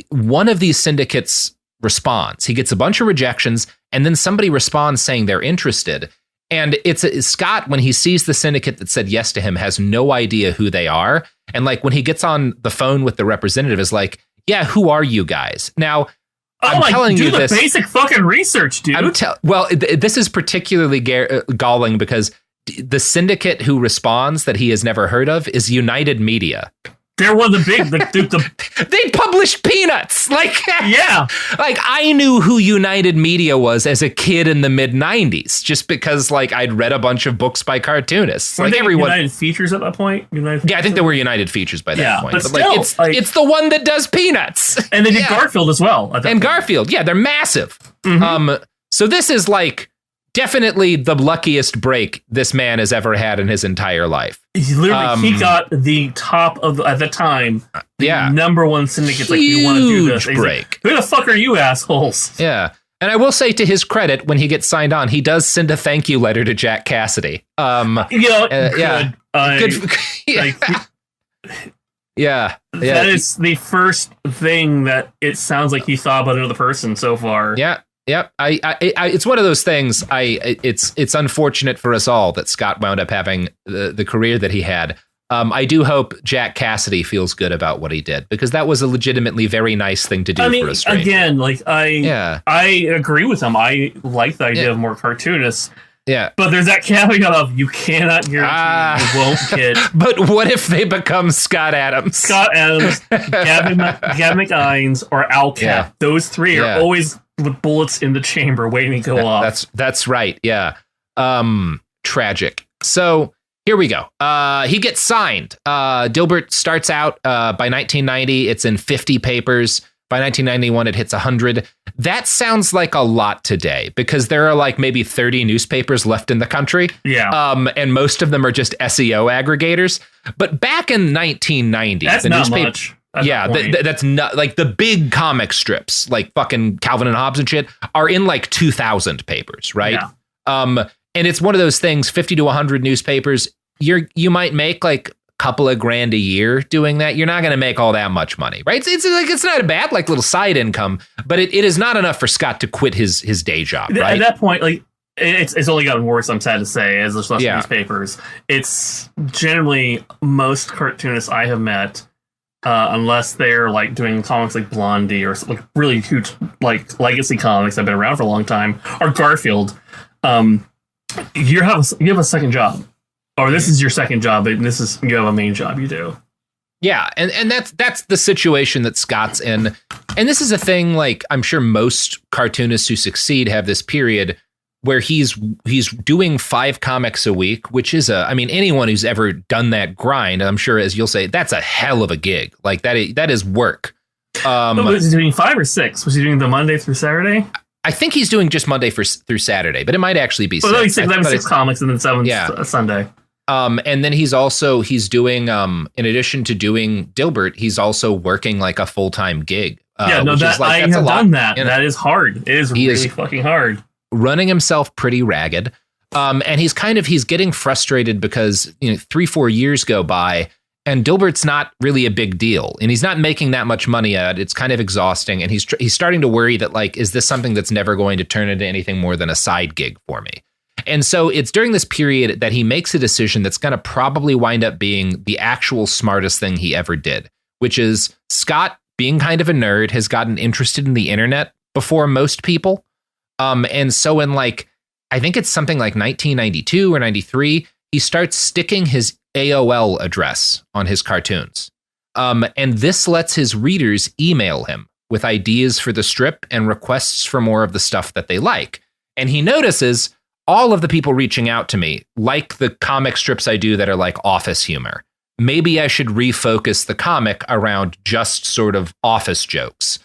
One of these syndicates responds. He gets a bunch of rejections, and then somebody responds saying they're interested. And it's Scott, when he sees the syndicate that said yes to him, has no idea who they are. And like when he gets on the phone with the representative, is like, yeah, who are you guys? Now, I'm telling you this. Do the basic fucking research, dude. This is particularly galling because the syndicate who responds that he has never heard of is United Media. They're one of the They published Peanuts. Like, yeah. Like, I knew who United Media was as a kid in the mid-90s, just because, like, I'd read a bunch of books by cartoonists. Were like they everyone. United Features at that point? I think there were United Features by that point. But still, it's the one that does Peanuts. And they did Garfield as well. Garfield, they're massive. Mm-hmm. So this is, like, definitely the luckiest break this man has ever had in his entire life. He got the top of at the time. Number one syndicate. Like, we want to do this. Break. Like, who the fuck are you assholes? Yeah. And I will say, to his credit, when he gets signed on, he does send a thank you letter to Jack Cassidy. Good. Yeah. That is the first thing that it sounds like he thought about another person so far. Yeah. Yep. It's one of those things. It's unfortunate for us all that Scott wound up having the career that he had. I do hope Jack Cassidy feels good about what he did, because that was a legitimately very nice thing to do for a stranger. Again, like I agree with him. I like the idea of more cartoonists. Yeah. But there's that caveat of you cannot guarantee you won't get. But what if they become Scott Adams? Gavin McInes, or Al Cap. Yeah. Those three are always with bullets in the chamber waiting to go off. That's right. Yeah. Tragic. So here we go. He gets signed. Dilbert starts out by 1990. It's in 50 papers. By 1991, it hits 100. That sounds like a lot today, because there are like maybe 30 newspapers left in the country. Yeah. And most of them are just SEO aggregators. But back in 1990, that's the not newspaper. Much. That's not like the big comic strips, like fucking Calvin and Hobbes and shit, are in like 2,000 papers, right? Yeah. And it's one of those things. 50 to 100 newspapers. You might make like couple of grand a year doing that. You're not going to make all that much money, right? It's not a bad like little side income, but it is not enough for Scott to quit his day job, right? At that point, like it's only gotten worse, I'm sad to say, as there's less newspapers. It's generally most cartoonists I have met, unless they're like doing comics like Blondie or like really huge like legacy comics that have been around for a long time, or Garfield. You have a second job. Or this is your second job, and you have a main job you do. Yeah, and that's the situation that Scott's in. And this is a thing, like, I'm sure most cartoonists who succeed have this period where he's doing 5 comics a week, which is anyone who's ever done that grind, I'm sure, as you'll say, that's a hell of a gig. Like that is work. Was he doing 5 or 6? Was he doing the Monday through Saturday? I think he's doing just Monday through Saturday, but it might actually be six. Six comics and then 7 Sunday. And then he's doing, in addition to doing Dilbert, he's also working like a full-time gig. I have done that. That is hard. It is really fucking hard. Running himself pretty ragged. And he's getting frustrated because 3-4 years go by and Dilbert's not really a big deal and he's not making that much money at it. It's kind of exhausting. And he's starting to worry that like, is this something that's never going to turn into anything more than a side gig for me? And so it's during this period that he makes a decision that's going to probably wind up being the actual smartest thing he ever did, which is Scott, being kind of a nerd, has gotten interested in the internet before most people. And so in like, I think it's something like 1992 or 93, he starts sticking his AOL address on his cartoons. And this lets his readers email him with ideas for the strip and requests for more of the stuff that they like. And he notices all of the people reaching out to me like the comic strips I do that are like office humor. Maybe I should refocus the comic around just sort of office jokes.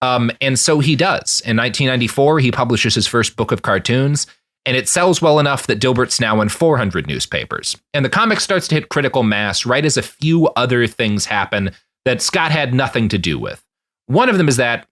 And so he does. In 1994, he publishes his first book of cartoons, and it sells well enough that Dilbert's now in 400 newspapers. And the comic starts to hit critical mass right as a few other things happen that Scott had nothing to do with. One of them is that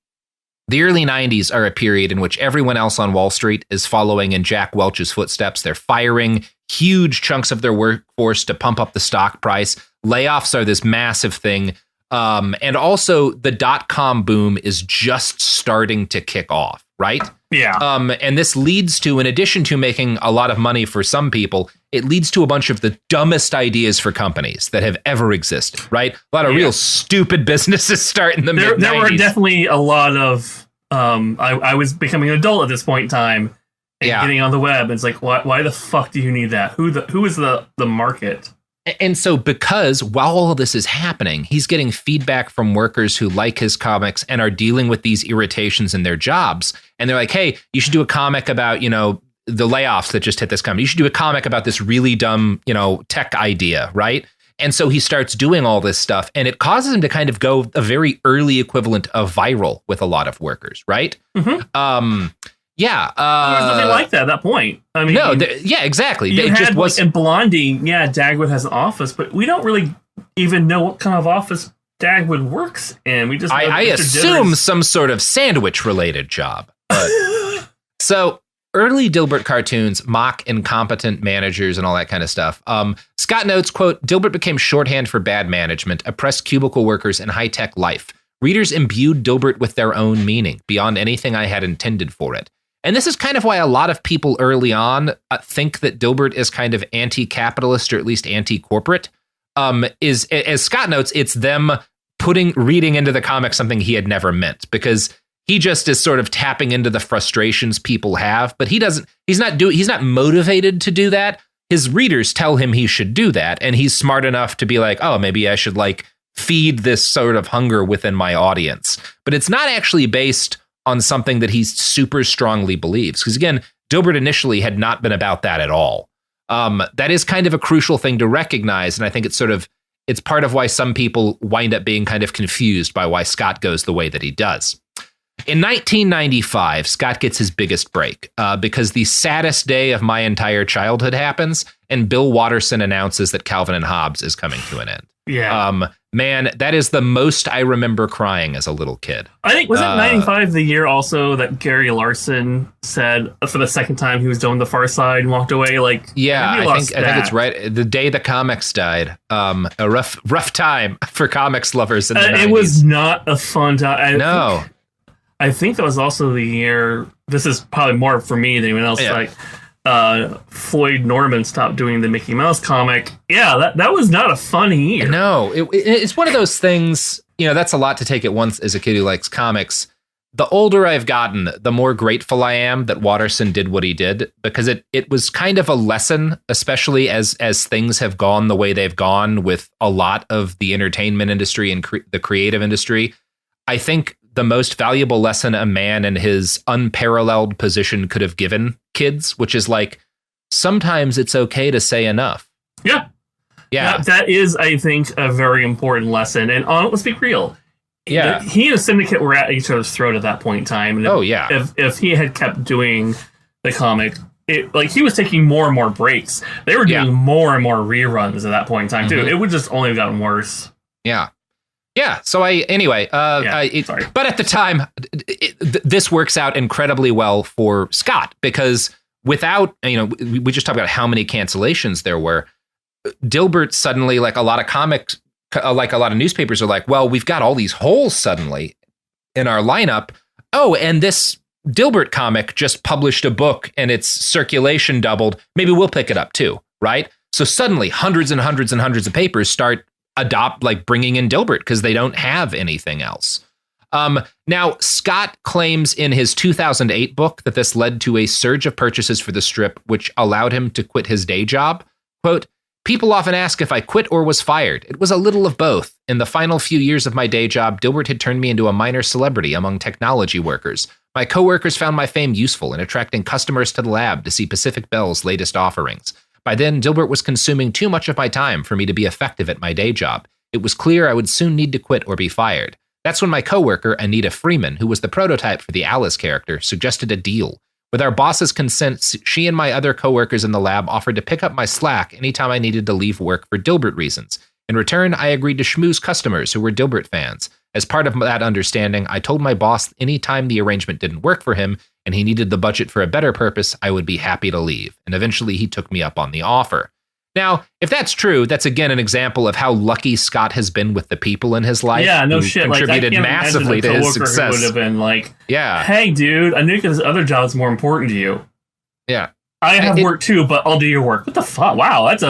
the early 90s are a period in which everyone else on Wall Street is following in Jack Welch's footsteps. They're firing huge chunks of their workforce to pump up the stock price. Layoffs are this massive thing. And also the .com boom is just starting to kick off, right? Yeah. And this leads to, in addition to making a lot of money for some people, it leads to a bunch of the dumbest ideas for companies that have ever existed, right? A lot of real stupid businesses start in the mid-90s. There were definitely a lot of, I was becoming an adult at this point in time and getting on the web. And it's like, why the fuck do you need that? Who is the market? And so because while all of this is happening, he's getting feedback from workers who like his comics and are dealing with these irritations in their jobs. And they're like, hey, you should do a comic about, the layoffs that just hit this company. You should do a comic about this really dumb, tech idea, right? And so he starts doing all this stuff, and it causes him to kind of go a very early equivalent of viral with a lot of workers, right? Mm-hmm. Yeah. There was nothing like that at that point. I mean, no, exactly. You had, just was in Blondie, Dagwood has an office, but we don't really even know what kind of office Dagwood works in. We just I assume some sort of sandwich related job. But, so early Dilbert cartoons mock incompetent managers and all that kind of stuff. Scott notes, quote, Dilbert became shorthand for bad management, oppressed cubicle workers, and high-tech life. Readers imbued Dilbert with their own meaning, beyond anything I had intended for it. And this is kind of why a lot of people early on think that Dilbert is kind of anti-capitalist or at least anti-corporate. Is, as Scott notes, it's them reading into the comic something he had never meant, because he just is sort of tapping into the frustrations people have, but he's not motivated to do that. His readers tell him he should do that, and he's smart enough to be like, oh, maybe I should like feed this sort of hunger within my audience. But it's not actually based on something that he super strongly believes. Because again, Dilbert initially had not been about that at all. That is kind of a crucial thing to recognize. And I think it's part of why some people wind up being kind of confused by why Scott goes the way that he does. In 1995, Scott gets his biggest break because the saddest day of my entire childhood happens, and Bill Watterson announces that Calvin and Hobbes is coming to an end. Yeah. Man, that is the most I remember crying as a little kid. I think, was it 95 the year also that Gary Larson said for the second time he was doing The Far Side and walked away? Like, yeah, I think it's right. The day the comics died. A rough time for comics lovers in the 90s. It was not a fun time. No. I think that was also the year, this is probably more for me than anyone else, like Floyd Norman stopped doing the Mickey Mouse comic. Yeah, that was not a fun year. No, it's one of those things, that's a lot to take at once as a kid who likes comics. The older I've gotten, the more grateful I am that Watterson did what he did, because it was kind of a lesson, especially as things have gone the way they've gone with a lot of the entertainment industry and the creative industry. I think the most valuable lesson a man in his unparalleled position could have given kids, which is like, sometimes it's okay to say enough. Yeah. That is, I think, a very important lesson. And let's be real. Yeah. He and Syndicate were at each other's throat at that point in time. And if he had kept doing the comic, he was taking more and more breaks. They were doing more and more reruns at that point in time, too. It would just only have gotten worse. Yeah. Yeah. So but at the time, this works out incredibly well for Scott because without, we just talked about how many cancellations there were. Dilbert suddenly, like a lot of newspapers are like, well, we've got all these holes suddenly in our lineup. Oh, and this Dilbert comic just published a book and its circulation doubled. Maybe we'll pick it up too, right? So suddenly hundreds and hundreds and hundreds of papers start bringing in Dilbert because they don't have anything else. Now, Scott claims in his 2008 book that this led to a surge of purchases for the strip, which allowed him to quit his day job. Quote, people often ask if I quit or was fired. It was a little of both. In the final few years of my day job, Dilbert had turned me into a minor celebrity among technology workers. My coworkers found my fame useful in attracting customers to the lab to see Pacific Bell's latest offerings. By then, Dilbert was consuming too much of my time for me to be effective at my day job. It was clear I would soon need to quit or be fired. That's when my coworker, Anita Freeman, who was the prototype for the Alice character, suggested a deal. With our boss's consent, she and my other coworkers in the lab offered to pick up my slack anytime I needed to leave work for Dilbert reasons. In return, I agreed to schmooze customers who were Dilbert fans. As part of that understanding, I told my boss anytime the arrangement didn't work for him and he needed the budget for a better purpose, I would be happy to leave. And eventually he took me up on the offer. Now, if that's true, that's again an example of how lucky Scott has been with the people in his life. Yeah, no shit. Contributed massively to his success. Who would have been like, hey, dude, I knew this other job is more important to you. Yeah. I have work too, but I'll do your work. What the fuck? Wow, that's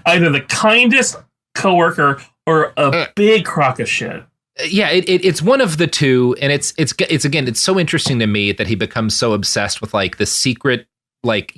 either the kindest coworker or a big crock of shit. Yeah, it's one of the two, and it's again, it's so interesting to me that he becomes so obsessed with like the secret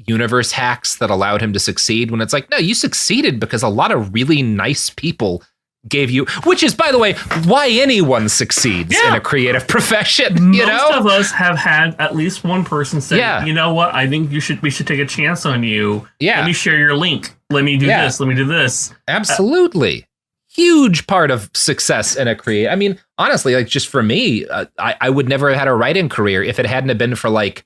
universe hacks that allowed him to succeed, when it's like, no, you succeeded because a lot of really nice people gave you, which is, by the way, why anyone succeeds in a creative profession. Most of us have had at least one person say, you know what, I think we should take a chance on you. Let me share your link. Let me do this. Let me do this. Absolutely. Huge part of success in a career. I mean, honestly, like just for me, I would never have had a writing career if it hadn't have been for like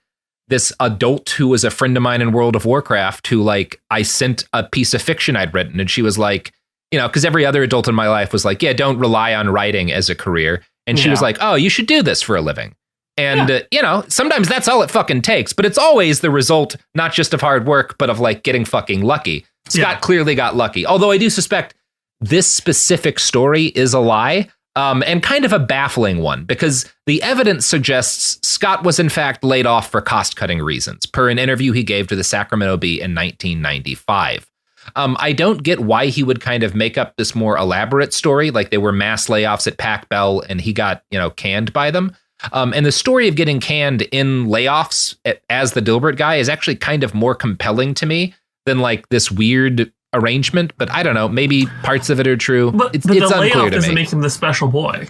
this adult who was a friend of mine in World of Warcraft who like I sent a piece of fiction I'd written, and she was like, because every other adult in my life was like, yeah, don't rely on writing as a career. And she was like, oh, you should do this for a living. And, sometimes that's all it fucking takes, but it's always the result, not just of hard work, but of like getting fucking lucky. Scott clearly got lucky. Although I do suspect this specific story is a lie, and kind of a baffling one, because the evidence suggests Scott was in fact laid off for cost-cutting reasons, per an interview he gave to the Sacramento Bee in 1995. I don't get why he would kind of make up this more elaborate story, like they were mass layoffs at Pac Bell and he got, canned by them. And the story of getting canned in layoffs as the Dilbert guy is actually kind of more compelling to me than like this weird arrangement, but I don't know, maybe parts of it are true. But it's the unclear layoff to doesn't me. make him the special boy.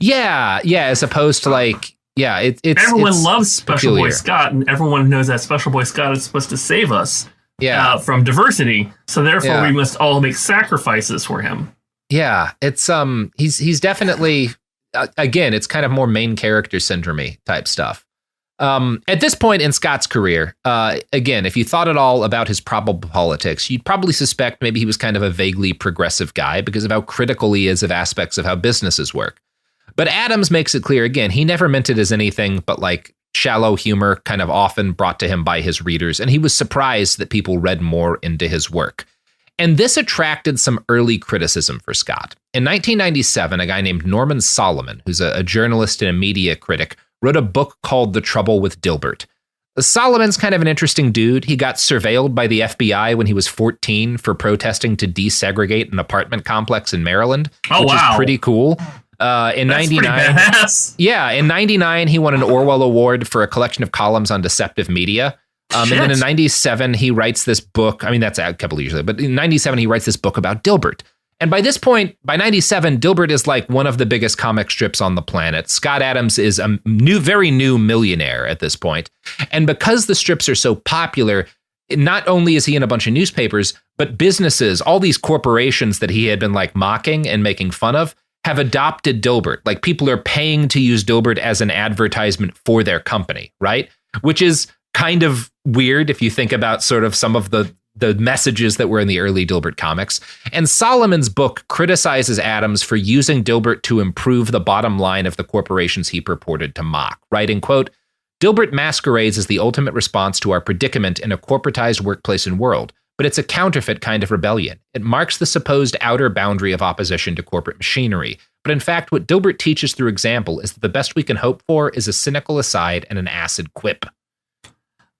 Yeah, as opposed to like, it's everyone loves Special peculiar. Boy Scott, and everyone knows that Special Boy Scott is supposed to save us from diversity. So therefore, we must all make sacrifices for him. Yeah, it's he's definitely again, it's kind of more main character syndrome-y type stuff. At this point in Scott's career, again, if you thought at all about his probable politics, you'd probably suspect maybe he was kind of a vaguely progressive guy because of how critical he is of aspects of how businesses work. But Adams makes it clear, again, he never meant it as anything but like shallow humor kind of often brought to him by his readers, and he was surprised that people read more into his work. And this attracted some early criticism for Scott. In 1997, a guy named Norman Solomon, who's a journalist and a media critic, wrote a book called The Trouble with Dilbert. Solomon's kind of an interesting dude. He got surveilled by the FBI when he was 14 for protesting to desegregate an apartment complex in Maryland, which is pretty cool. In 99, in 99, he won an Orwell Award for a collection of columns on deceptive media. And then in 97, he writes this book. I mean, that's a couple of years later, but in 97, he writes this book about Dilbert. And by this point, by 97, Dilbert is like one of the biggest comic strips on the planet. Scott Adams is a very new millionaire at this point. And because the strips are so popular, not only is he in a bunch of newspapers, but businesses, all these corporations that he had been like mocking and making fun of, have adopted Dilbert. Like people are paying to use Dilbert as an advertisement for their company, right? Which is kind of weird if you think about sort of some of the messages that were in the early Dilbert comics. And Solomon's book criticizes Adams for using Dilbert to improve the bottom line of the corporations he purported to mock, writing, quote, Dilbert masquerades as the ultimate response to our predicament in a corporatized workplace and world, but it's a counterfeit kind of rebellion. It marks the supposed outer boundary of opposition to corporate machinery. But in fact, what Dilbert teaches through example is that the best we can hope for is a cynical aside and an acid quip.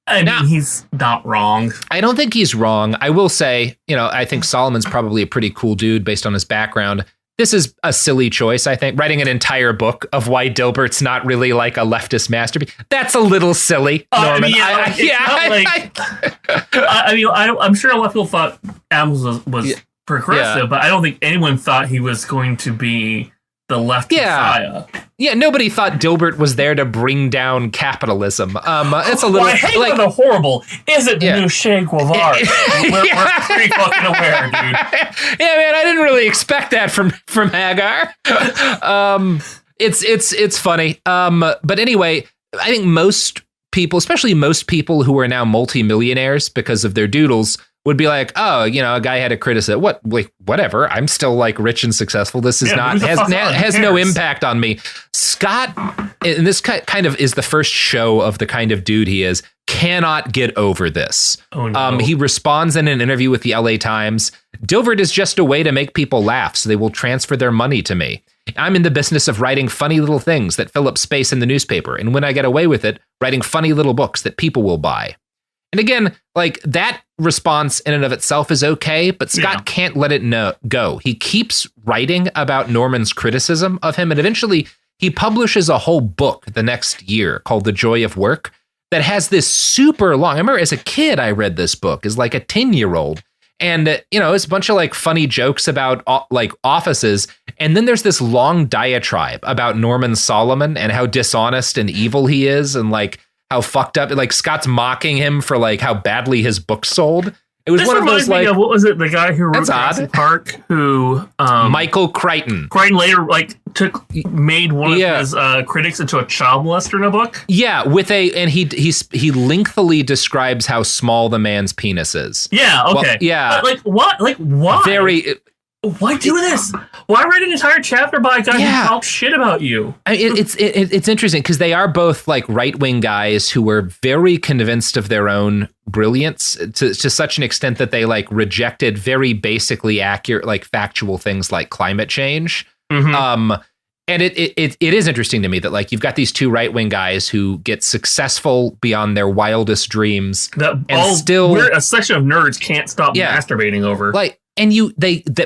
I mean, he's not wrong. I don't think he's wrong. I will say, I think Solomon's probably a pretty cool dude based on his background. This is a silly choice, I think. Writing an entire book of why Dilbert's not really like a leftist masterpiece. That's a little silly, Norman. I'm sure a lot of people thought Adams was progressive, but I don't think anyone thought he was going to be the left messiah. Yeah, nobody thought Dilbert was there to bring down capitalism. It's a little I hate the horrible. Is it the new Che Guevara? We're pretty fucking aware, dude. Yeah, man, I didn't really expect that from Hagar. It's funny. But anyway, I think most people, especially most people who are now multimillionaires because of their doodles, would be like, oh, a guy had a criticism. Whatever. I'm still like rich and successful. This is has no impact on me. Scott, and this kind of is the first show of the kind of dude he is, cannot get over this. Oh, no. He responds in an interview with the LA Times. Dilbert is just a way to make people laugh, so they will transfer their money to me. I'm in the business of writing funny little things that fill up space in the newspaper. And when I get away with it, writing funny little books that people will buy. And again, like that response in and of itself is okay, but Scott can't let it go. He keeps writing about Norman's criticism of him, and eventually he publishes a whole book the next year called The Joy of Work that has this super long. I remember as a kid, I read this book as like a 10-year-old. And, it's a bunch of like funny jokes about like offices. And then there's this long diatribe about Norman Solomon and how dishonest and evil he is. And like, how fucked up, like Scott's mocking him for like how badly his book sold. It was one of those like, what was it? The guy who wrote Jurassic Park, who Michael Crichton. Crichton later made one of his critics into a child molester in a book. Yeah, and he lengthily describes how small the man's penis is. Yeah, okay. But what? Like why? Why do this? Why write an entire chapter by a guy who talks shit about you? It's interesting because they are both like right-wing guys who were very convinced of their own brilliance to such an extent that they like rejected very basically accurate, like factual things like climate change. Mm-hmm. And it is interesting to me that like you've got these two right-wing guys who get successful beyond their wildest dreams, we're a section of nerds can't stop masturbating over. Like. And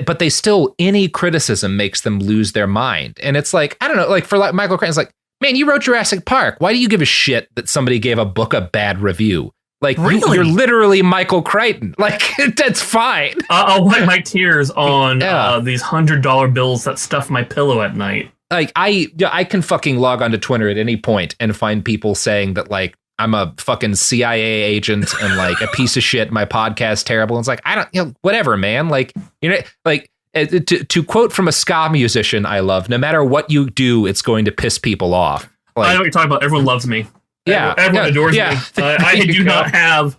but they still, any criticism makes them lose their mind. And it's like, I don't know, like for like Michael Crichton's like, man, you wrote Jurassic Park. Why do you give a shit that somebody gave a book a bad review? Like, really? You're literally Michael Crichton. Like, that's fine. I'll wipe my tears on these $100 bills that stuff my pillow at night. Like, I can fucking log onto Twitter at any point and find people saying that, like, I'm a fucking CIA agent and like a piece of shit. My podcast's terrible. And it's like, I don't, whatever, man. Like, like to quote from a ska musician I love, no matter what you do, it's going to piss people off. Like, I know what you're talking about. Everyone loves me. Yeah. Everyone adores me. I do not have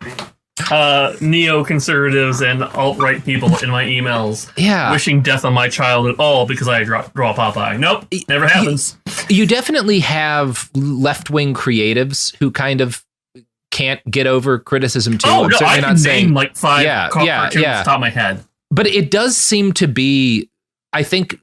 neoconservatives and alt-right people in my emails wishing death on my child at all because I draw Popeye. Nope, never happens. You definitely have left-wing creatives who kind of can't get over criticism too. Oh, no, I can name like 5 cartoons off the top of my head. But it does seem to be, I think,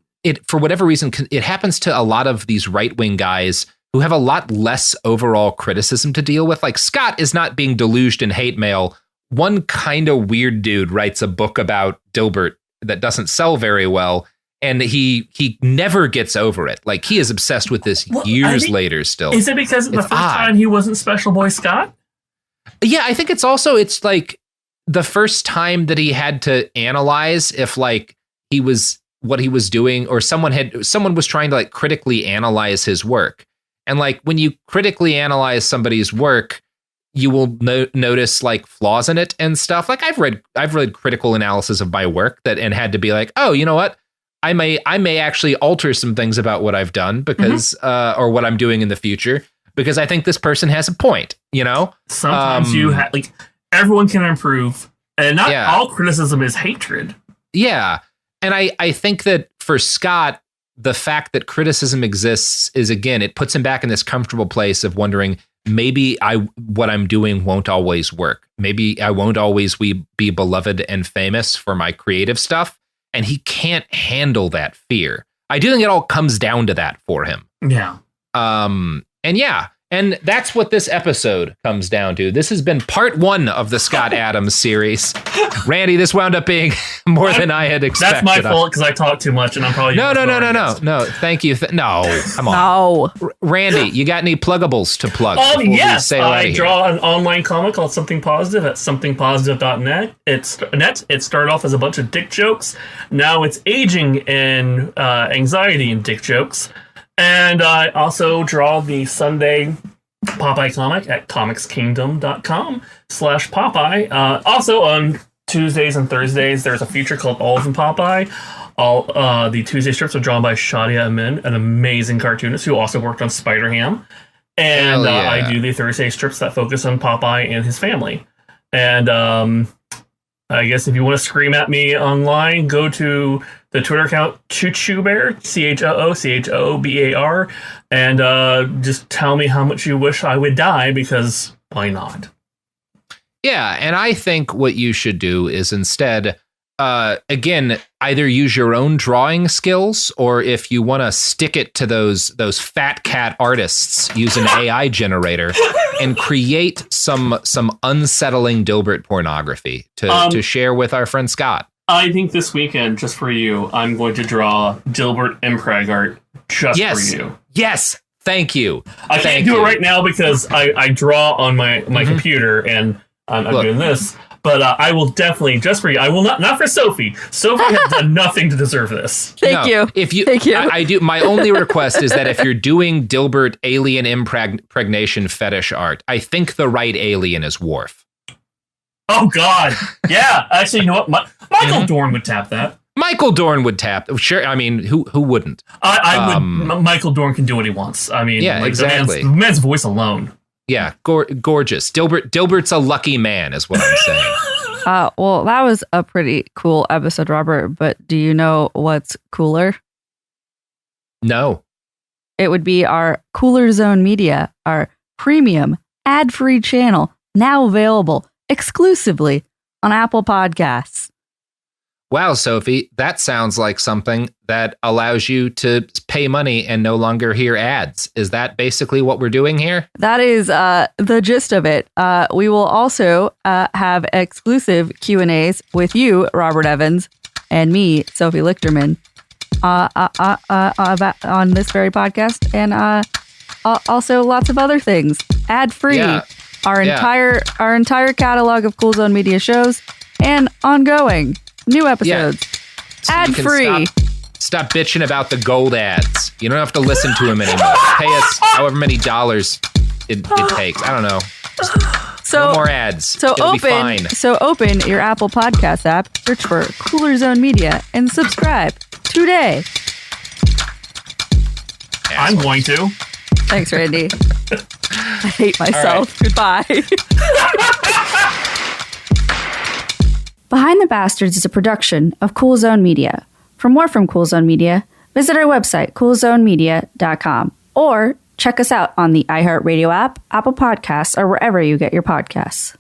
for whatever reason, it happens to a lot of these right-wing guys who have a lot less overall criticism to deal with. Like Scott is not being deluged in hate mail. One kind of weird dude writes a book about Dilbert that doesn't sell very well, and he never gets over it. Like he is obsessed with this years later still. Is it because the first time he wasn't Special Boy Scott? Yeah, I think it's like the first time that he had to analyze if like what he was doing, or someone was trying to like critically analyze his work. And like when you critically analyze somebody's work, you will notice like flaws in it and stuff. Like I've read critical analysis of my work and had to be like, oh, you know what? I may actually alter some things about what I've done because or what I'm doing in the future because I think this person has a point, you know? Sometimes everyone can improve, and not all criticism is hatred. Yeah. And I think that for Scott, the fact that criticism exists is, again, it puts him back in this comfortable place of wondering, maybe what I'm doing won't always work. Maybe I won't always be beloved and famous for my creative stuff. And he can't handle that fear. I do think it all comes down to that for him. Yeah. And that's what this episode comes down to. This has been part 1 of the Scott Adams series. Randy, this wound up being more than I had expected. That's my fault because I talk too much and I'm probably... No. Thank you. No, come on. No. Randy, you got any pluggables to plug? Yes. I draw an online comic called Something Positive at somethingpositive.net. It started off as a bunch of dick jokes. Now it's aging in anxiety and dick jokes. And I also draw the Sunday Popeye comic at comicskingdom.com/Popeye. Also on Tuesdays and Thursdays, there's a feature called Olive and Popeye. All the Tuesday strips are drawn by Shadia Amin, an amazing cartoonist who also worked on Spider-Ham. And I do the Thursday strips that focus on Popeye and his family. And I guess if you want to scream at me online, go to the Twitter account ChooChooBear, ChooChooBear, and just tell me how much you wish I would die, because why not? Yeah, and I think what you should do is instead, again, either use your own drawing skills, or if you want to stick it to those fat cat artists, use an AI generator and create some unsettling Dilbert pornography to share with our friend Scott. I think this weekend, just for you, I'm going to draw Dilbert impreg art for you. Yes, thank you. I can't do it right now because I draw on my computer and I'm doing this. But I will definitely, just for you, I will not for Sophie. Sophie has done nothing to deserve this. Thank you. I do. My only request is that if you're doing Dilbert alien impregnation fetish art, I think the right alien is Worf. Oh, God. Yeah. Actually, you know what? Michael Dorn would tap that. Michael Dorn would tap. Sure. I mean, who wouldn't? I would. Michael Dorn can do what he wants. I mean, exactly. The man's voice alone. Yeah, gorgeous. Dilbert's a lucky man, is what I'm saying. Well, that was a pretty cool episode, Robert. But do you know what's cooler? No. It would be our Cooler Zone Media, our premium ad-free channel, now available exclusively on Apple Podcasts. Wow, Sophie, that sounds like something that allows you to pay money and no longer hear ads. Is that basically what we're doing here? That is the gist of it. We will also have exclusive Q&As with you, Robert Evans, and me, Sophie Lichterman, on this very podcast, and also lots of other things, ad-free. Yeah. Our entire catalog of Cool Zone Media shows and ongoing. New episodes. So ad-free. Stop bitching about the gold ads. You don't have to listen to them anymore. Pay us however many dollars it takes. I don't know. No more ads. It'll be fine. So open your Apple Podcast app, search for Cooler Zone Media, and subscribe today. I'm going to. Thanks, Randy. I hate myself. Right. Goodbye. Behind the Bastards is a production of Cool Zone Media. For more from Cool Zone Media, visit our website, coolzonemedia.com, or check us out on the iHeartRadio app, Apple Podcasts, or wherever you get your podcasts.